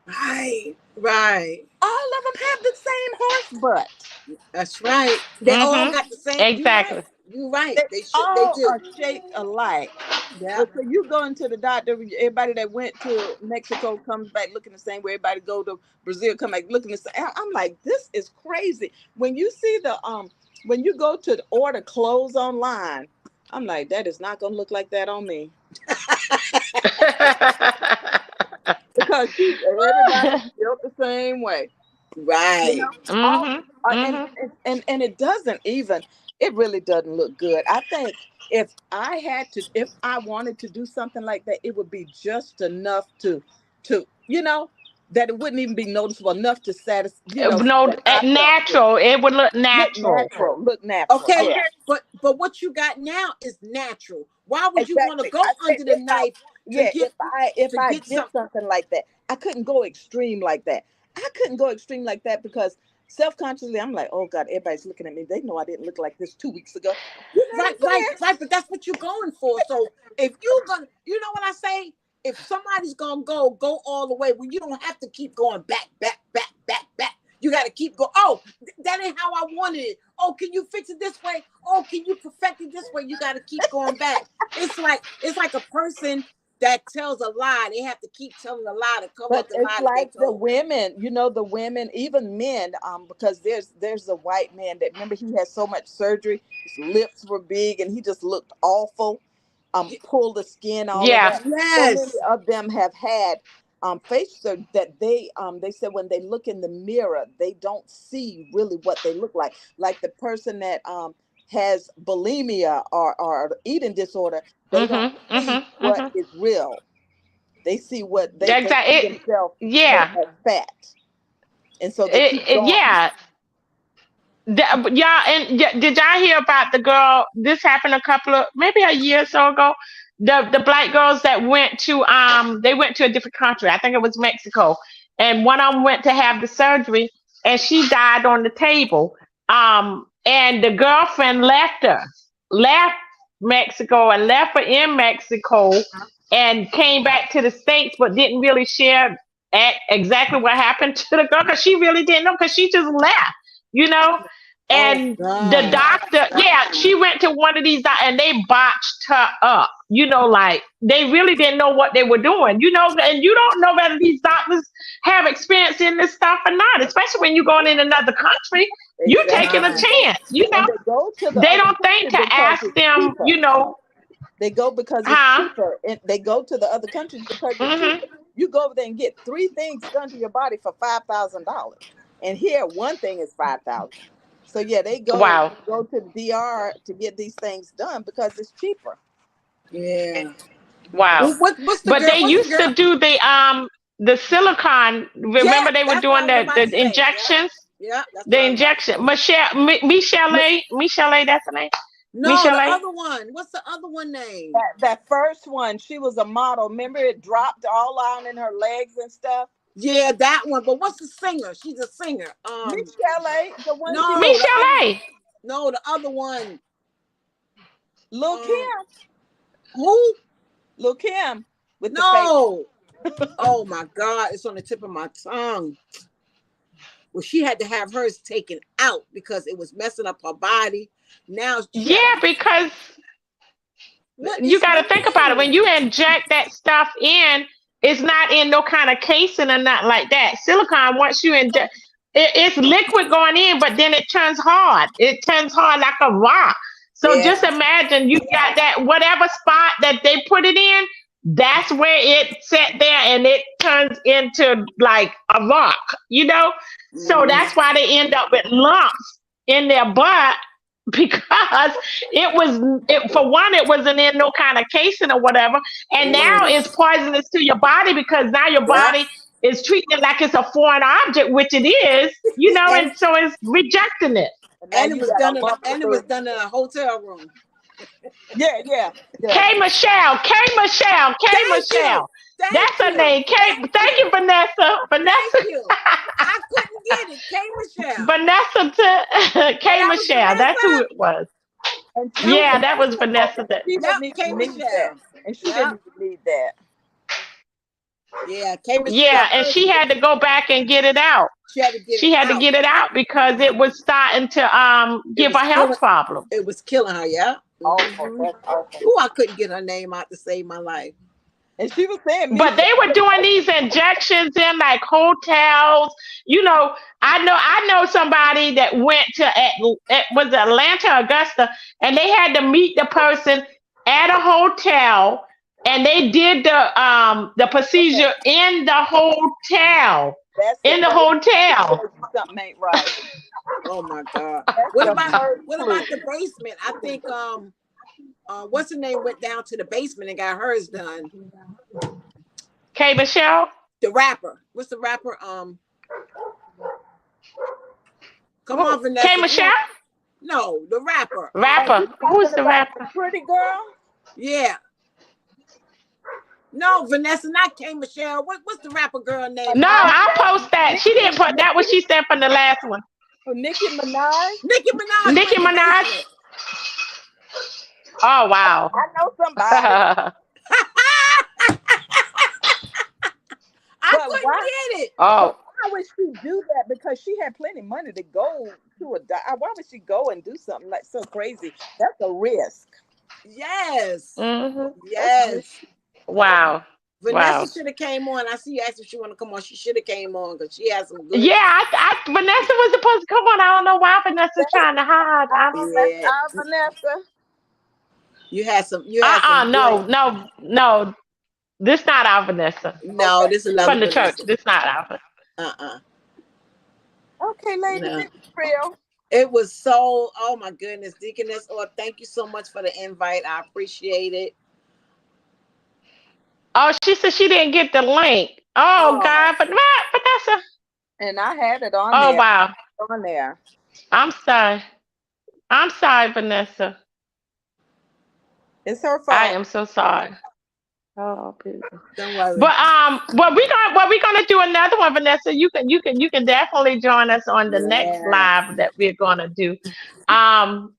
Right. Right. All of them have the same horse butt. That's right. They all Mhm. got the same. You right. Exactly. You right. They They should. They all do. are shaped alike. Yeah. But so you go into the doctor, everybody that went to Mexico comes back looking the same way. Everybody go to Brazil come back looking the same. I'm like, this is crazy. When you see when you go to order clothes online, I'm like, that is not gonna look like that on me. Because everybody's built the same way, you Right. know. All Mhm. and, Mhm. and it doesn't even. It really doesn't look good. I think if I wanted to do something like that, it would be just enough to that it wouldn't even be noticeable enough to satisfy, so No, that I felt good. natural. It would look Look natural. natural. Look natural. Okay. Yeah. But what you got now is natural. Why would you want to Exactly. go I said under the knife to get if to I get did some? something like that, I couldn't go extreme like that. I couldn't go extreme like that because self-consciously I'm like, oh God, everybody's looking at me. They know I didn't look like this 2 weeks ago. You know what Right, I'm right, saying? right. But that's what you're going for. So if you gonna, you know what I say? If somebody's gonna go all the way, well, you don't have to keep going back, back, back, back, back. You got to keep going. Oh, that ain't how I wanted it. Oh, can you fix it this way? Oh, can you perfect it this way? You got to keep going back. It's like a person that tells a lie. They have to keep telling a lie to cover But up the it's lie that they like the told. women, the women, even men, because there's a white man that remember he had so much surgery, his lips were big and he just looked awful, pulled the skin, all of Yeah. that. So many Yes. of them have had face surgery that they said when they look in the mirror, they don't see really what they look like the person that has bulimia or eating disorder, they don't Mhm. see Mhm. what Mhm. is real. They see what they see Exactly. themselves Yeah. as fat, and so they keep going. Yeah. Y'all, and did y'all hear about the girl? This happened a couple of maybe a year or so ago. The black girls that went to they went to a different country. I think it was Mexico, and one of them went to have the surgery, and she died on the table. And the girlfriend left her, left Mexico, and left her in Mexico and came back to the States, but didn't really share exactly what happened to the girl because she really didn't know because she just left, you know. Oh And the God. doctor, yeah, she went to one of these and they botched her up, you know, like they really didn't know what they were doing, you know, and you don't know whether these doctors have experience in this stuff or not, especially when you're going in another country. You're taking a Exactly. Right. chance, you know. And they go to the They other don't think country to because ask it's them, cheaper. you know, They go because it's huh? cheaper. And they go to the other countries because it's Hmm. cheaper. You go over there and get three things done to your body for $5,000. And here one thing is 5,000. So yeah, Wow. they go to the DR to get these things done because it's cheaper. Yeah. Wow. What's the But girl? they What's the used girl? to do the silicone. Yeah, Remember they were that's what I doing was about to the say. Yeah. injections? Yeah, that's The what I was about to injection. say. Michelle, that's the name. No, the Michelle. other one. What's the other one name? That first one, she was a model. Remember it dropped all out in her legs and stuff? Yeah, that one. But what's the singer? She's a singer. Michelle, the one she was No, the other. Michelle. No, the other one. Lil Um, Kim. who? Lil Kim with the fake. No. Oh my God, it's on the tip of my tongue. Well, she had to have hers taken out because it was messing up her body. Now she has. Yeah, because What you is got her to think about it. When name? you inject that stuff in, it's not in no kind of casing or nothing like that. Silicone, once you inject, it's liquid going in, but then it turns hard. It turns hard like a rock. So Yeah. just imagine you got that whatever spot that they put it in, that's where it sat there and it turns into like a rock, you know? So Mhm. that's why they end up with lumps in their butt because for one it wasn't in no kind of casing or whatever, and now Mm. it's poisonous to your body because now your Yep. body is treating it like it's a foreign object, which it is, you know, And and so it's rejecting it. And now and it you was got done a in lump and of it was food. done in a hotel room. Yeah, yeah, K yeah. Michelle, K Michelle, K Thank you. Michelle. Thank That's her you. name. K. Thank Thank you, you. Vanessa. Thank Vanessa. you. I couldn't get it. K Michelle. Vanessa to Oh, K that was Michelle. That's who Vanessa? it was. And she That was was Yeah, a that was Vanessa? Vanessa. That. she Yep, didn't K even need that. Michelle. And she Yep. didn't even need that. Yeah, K Michelle Yeah, and first. she had to go back and get it out. She had to get She it had to out. get it out because it was starting to It give was her health killing problems. it was killing her, yeah. Awful. Mm-hmm. That's awful. Ooh, I couldn't get her name out to save my life. And she was saying But they were Michelle. doing these injections in like hotels. You know, I know somebody that went to it was Atlanta, Augusta, and they had to meet the person at a hotel, and they did the Okay, procedure in the hotel. that's the In the first clue hotel. that something ain't right. Oh my God. That's What the about first what clue. about the basement? I think what's her name went down to the basement and got hers done. K Michelle? The rapper. What's the rapper? Come Who? on, K Vanessa. Come Michelle? on. No, the rapper. Oh, you Rapper. Who's talking the about the rapper? pretty girl? Yeah. No, Vanessa, not K Michelle. What's the rapper girl name? No, I'll Okay. post that. She didn't put that what Nicki, she said from the last one. Nicki Minaj. Nicki Minaj Nicki went to Minaj? basement. Oh wow. I know somebody. I But couldn't why? get it. But Oh, why would she do that? Because she had plenty of money to go to a doctor. Why would she go and do something like so crazy? That's a risk. Yes. hmm That's risk. Yes. wow. Vanessa Wow. should have came on. I see you asked if she want to come on. She should have came on because she has some good. Yeah, Vanessa was supposed to come on. I don't know why Vanessa's That's trying to hide. that's Yeah. our Vanessa. You had some. You had some good. No, no, no. This not our Vanessa No, Okay. this is another from the church. Vanessa. This not our. Uh-uh. Okay, ladies, No. it's real. It was so. Oh my goodness, Deaconess. Or thank you so much for the invite. I appreciate it. Oh, she said she didn't get the link. Oh Oh, God, but Vanessa. And I had it on Oh there. wow. On there. I'm sorry. I'm sorry, Vanessa. It's her I fault. am so sorry. Oh, goodness. don't worry. Well, we're gonna do another one, Vanessa. You can definitely join us on the next Yeah. live that we're gonna do. Um,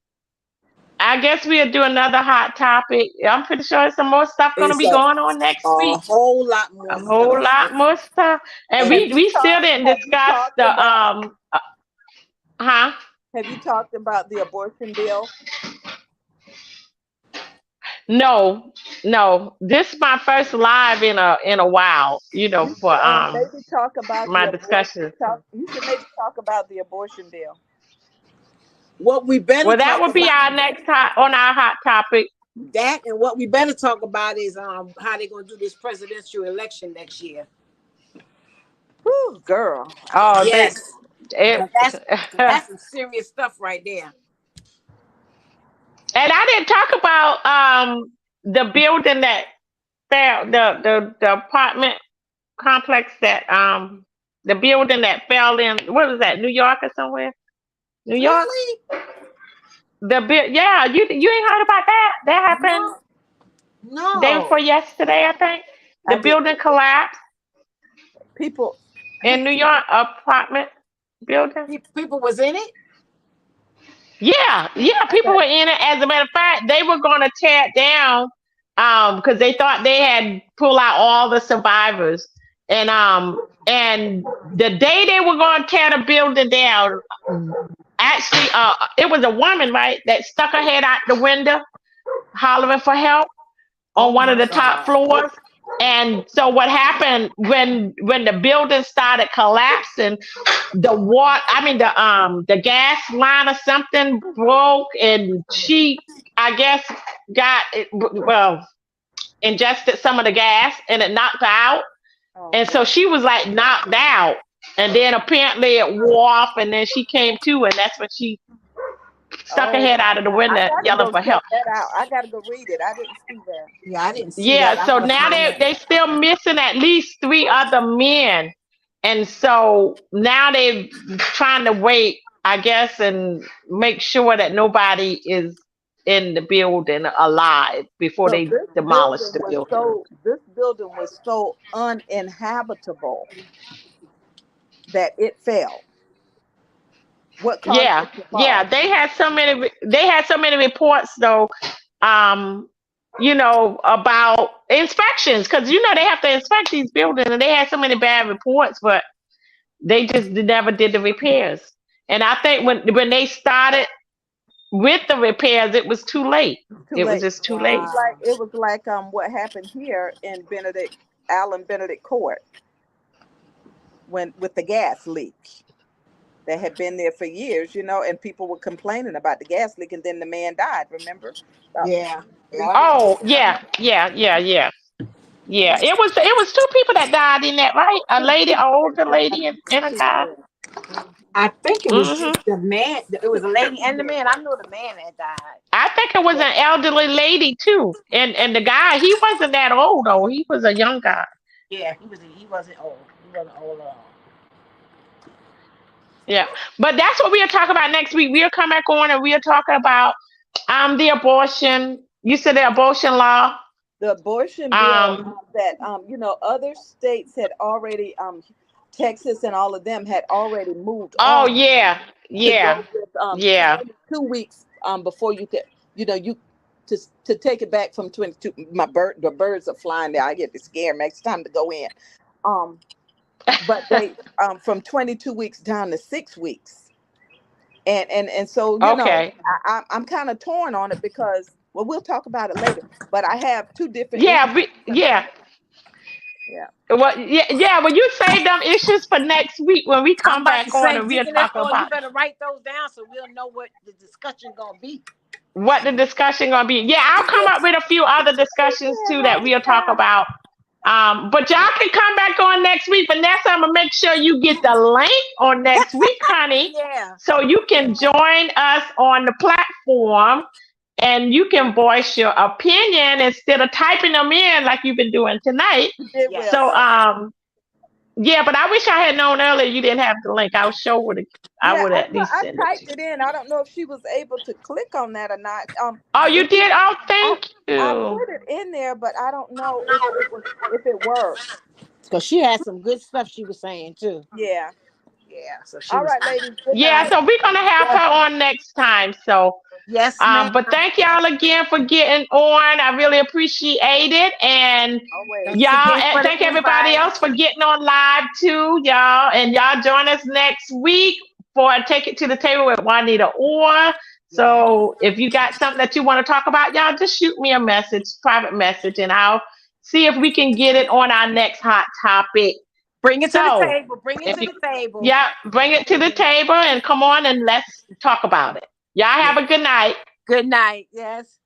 I guess we'll do another hot topic. I'm pretty sure there's some more stuff gonna It's be going on next a week. whole lot A more whole stuff. lot more stuff, and And we still didn't have you discuss talked the about huh. have you talked about the abortion bill? No, no. This is my first live in a while. You For should maybe talk about the my abortion. discussion. You should maybe talk about the abortion bill. what we better Well, that talk would be about our next on our hot topic. that, and what we better talk about is how they're gonna do this presidential election next year. Whew, girl. Oh, Yes, it, 'cause that's some serious stuff right there. and I didn't talk about the building that fell, the apartment complex that the building that fell in. What was that? New York or somewhere? New York. Really? Yeah, you ain't heard about that? That happened No, day no. before yesterday, I think. The I did. building collapsed People. in New York, apartment building. People was in it. Yeah, yeah, people Okay. were in it. As a matter of fact, they were going to tear it down because they thought they had pulled out all the survivors. And the day they were going to tear the building down, actually, it was a woman, right, that stuck her head out the window, hollering for help Oh on one of my the top God. floors. And so what happened when the building started collapsing, the gas line or something broke, and she, I guess, got it, well, ingested some of the gas, and it knocked her out. Oh And so God. she was like knocked out, and then apparently it wore off, and then she came to, and that's when she stuck her Oh head out of the wow. I window gotta yelling go for check help. that out. I gotta go read it. I didn't see that. Yeah, I didn't see that. Yeah, I'm so gonna now find they that. they still missing at least three other men, and so now they're trying to wait, I guess, and make sure that nobody is in the building alive before So they demolish the building. this building was so uninhabitable that it fell. What caused Yeah, it to yeah, fall? they had so many reports though, um, about inspections, because they have to inspect these buildings, and they had so many bad reports, but they just never did the repairs. And I think when they started with the repairs, it was too late. Too It was late. just too late. Wow. It was like what happened here in Allen Benedict Court when with the gas leak that had been there for years, and people were complaining about the gas leak, and then the man died. Remember? About Yeah. three, Yeah. 4 years Oh ago. yeah, yeah, yeah, yeah, yeah. It was two people that died in that, right? A lady, an older lady, and a guy. I think it was Hmm. just the man. It was a lady and the man. I know the man had died. I think it was an elderly lady too, and the guy, he wasn't that old though. He was a young guy. Yeah, he was. He wasn't old. He wasn't old at all. Yeah, but that's what we'll talk about next week. We'll come back on and we'll talk about the abortion. You said the abortion law. The abortion bill Um. that other states had already Texas and all of them had already moved Oh on yeah, to yeah, go with yeah. 2 weeks before you could you to take it back from 22. The birds are flying there. I get to scare me. It's time to go in. Um, but they from 22 weeks down to 6 weeks, and so Okay. I'm kind of torn on it because, well, we'll talk about it later. But I have two different Yeah. issues. Yeah. Yeah. Well, yeah, yeah. Well, you save them issues for next week when we I'm come about back to on say, and we'll Deacon talk Echo, you about better write those down so we'll know what the discussion gonna be. what the discussion gonna be. Yeah, I'll come up with a few other discussions Yeah, too that write we'll it talk down. about. But y'all can come back on next week. But next time, I'm gonna make sure you get the link on next week, honey, Yeah. so you can join us on the platform and you can voice your opinion instead of typing them in like you've been doing tonight. You did Yes. well, So, girl. yeah, but I wish I had known earlier you didn't have the link. I Yeah, would at least I send it to typed you. it in. I don't know if she was able to click on that or not. Oh, you If you, did? Oh, I thank I you. put it in there, but I don't know if it worked. Because she had some good stuff she was saying too. Yeah, Yeah. So she All was. right, ladies. Good Yeah, night. so we're gonna have her on next time. So Yes, ma'am. but thank y'all again for getting on. I really appreciate it. And Always. Thanks y'all, again and for the thank everybody invite. else for getting on live too, y'all. And y'all join us next week for Take It to the Table with Juanita Orr. Yeah. So if you got something that you want to talk about, y'all just shoot me a message, private message, and I'll see if we can get it on our next hot topic. Bring it to the So table. Bring it if to you, the table. yeah, bring it to the table and come on and let's talk about it. Y'all Yeah. have a good night. Good night. Yes.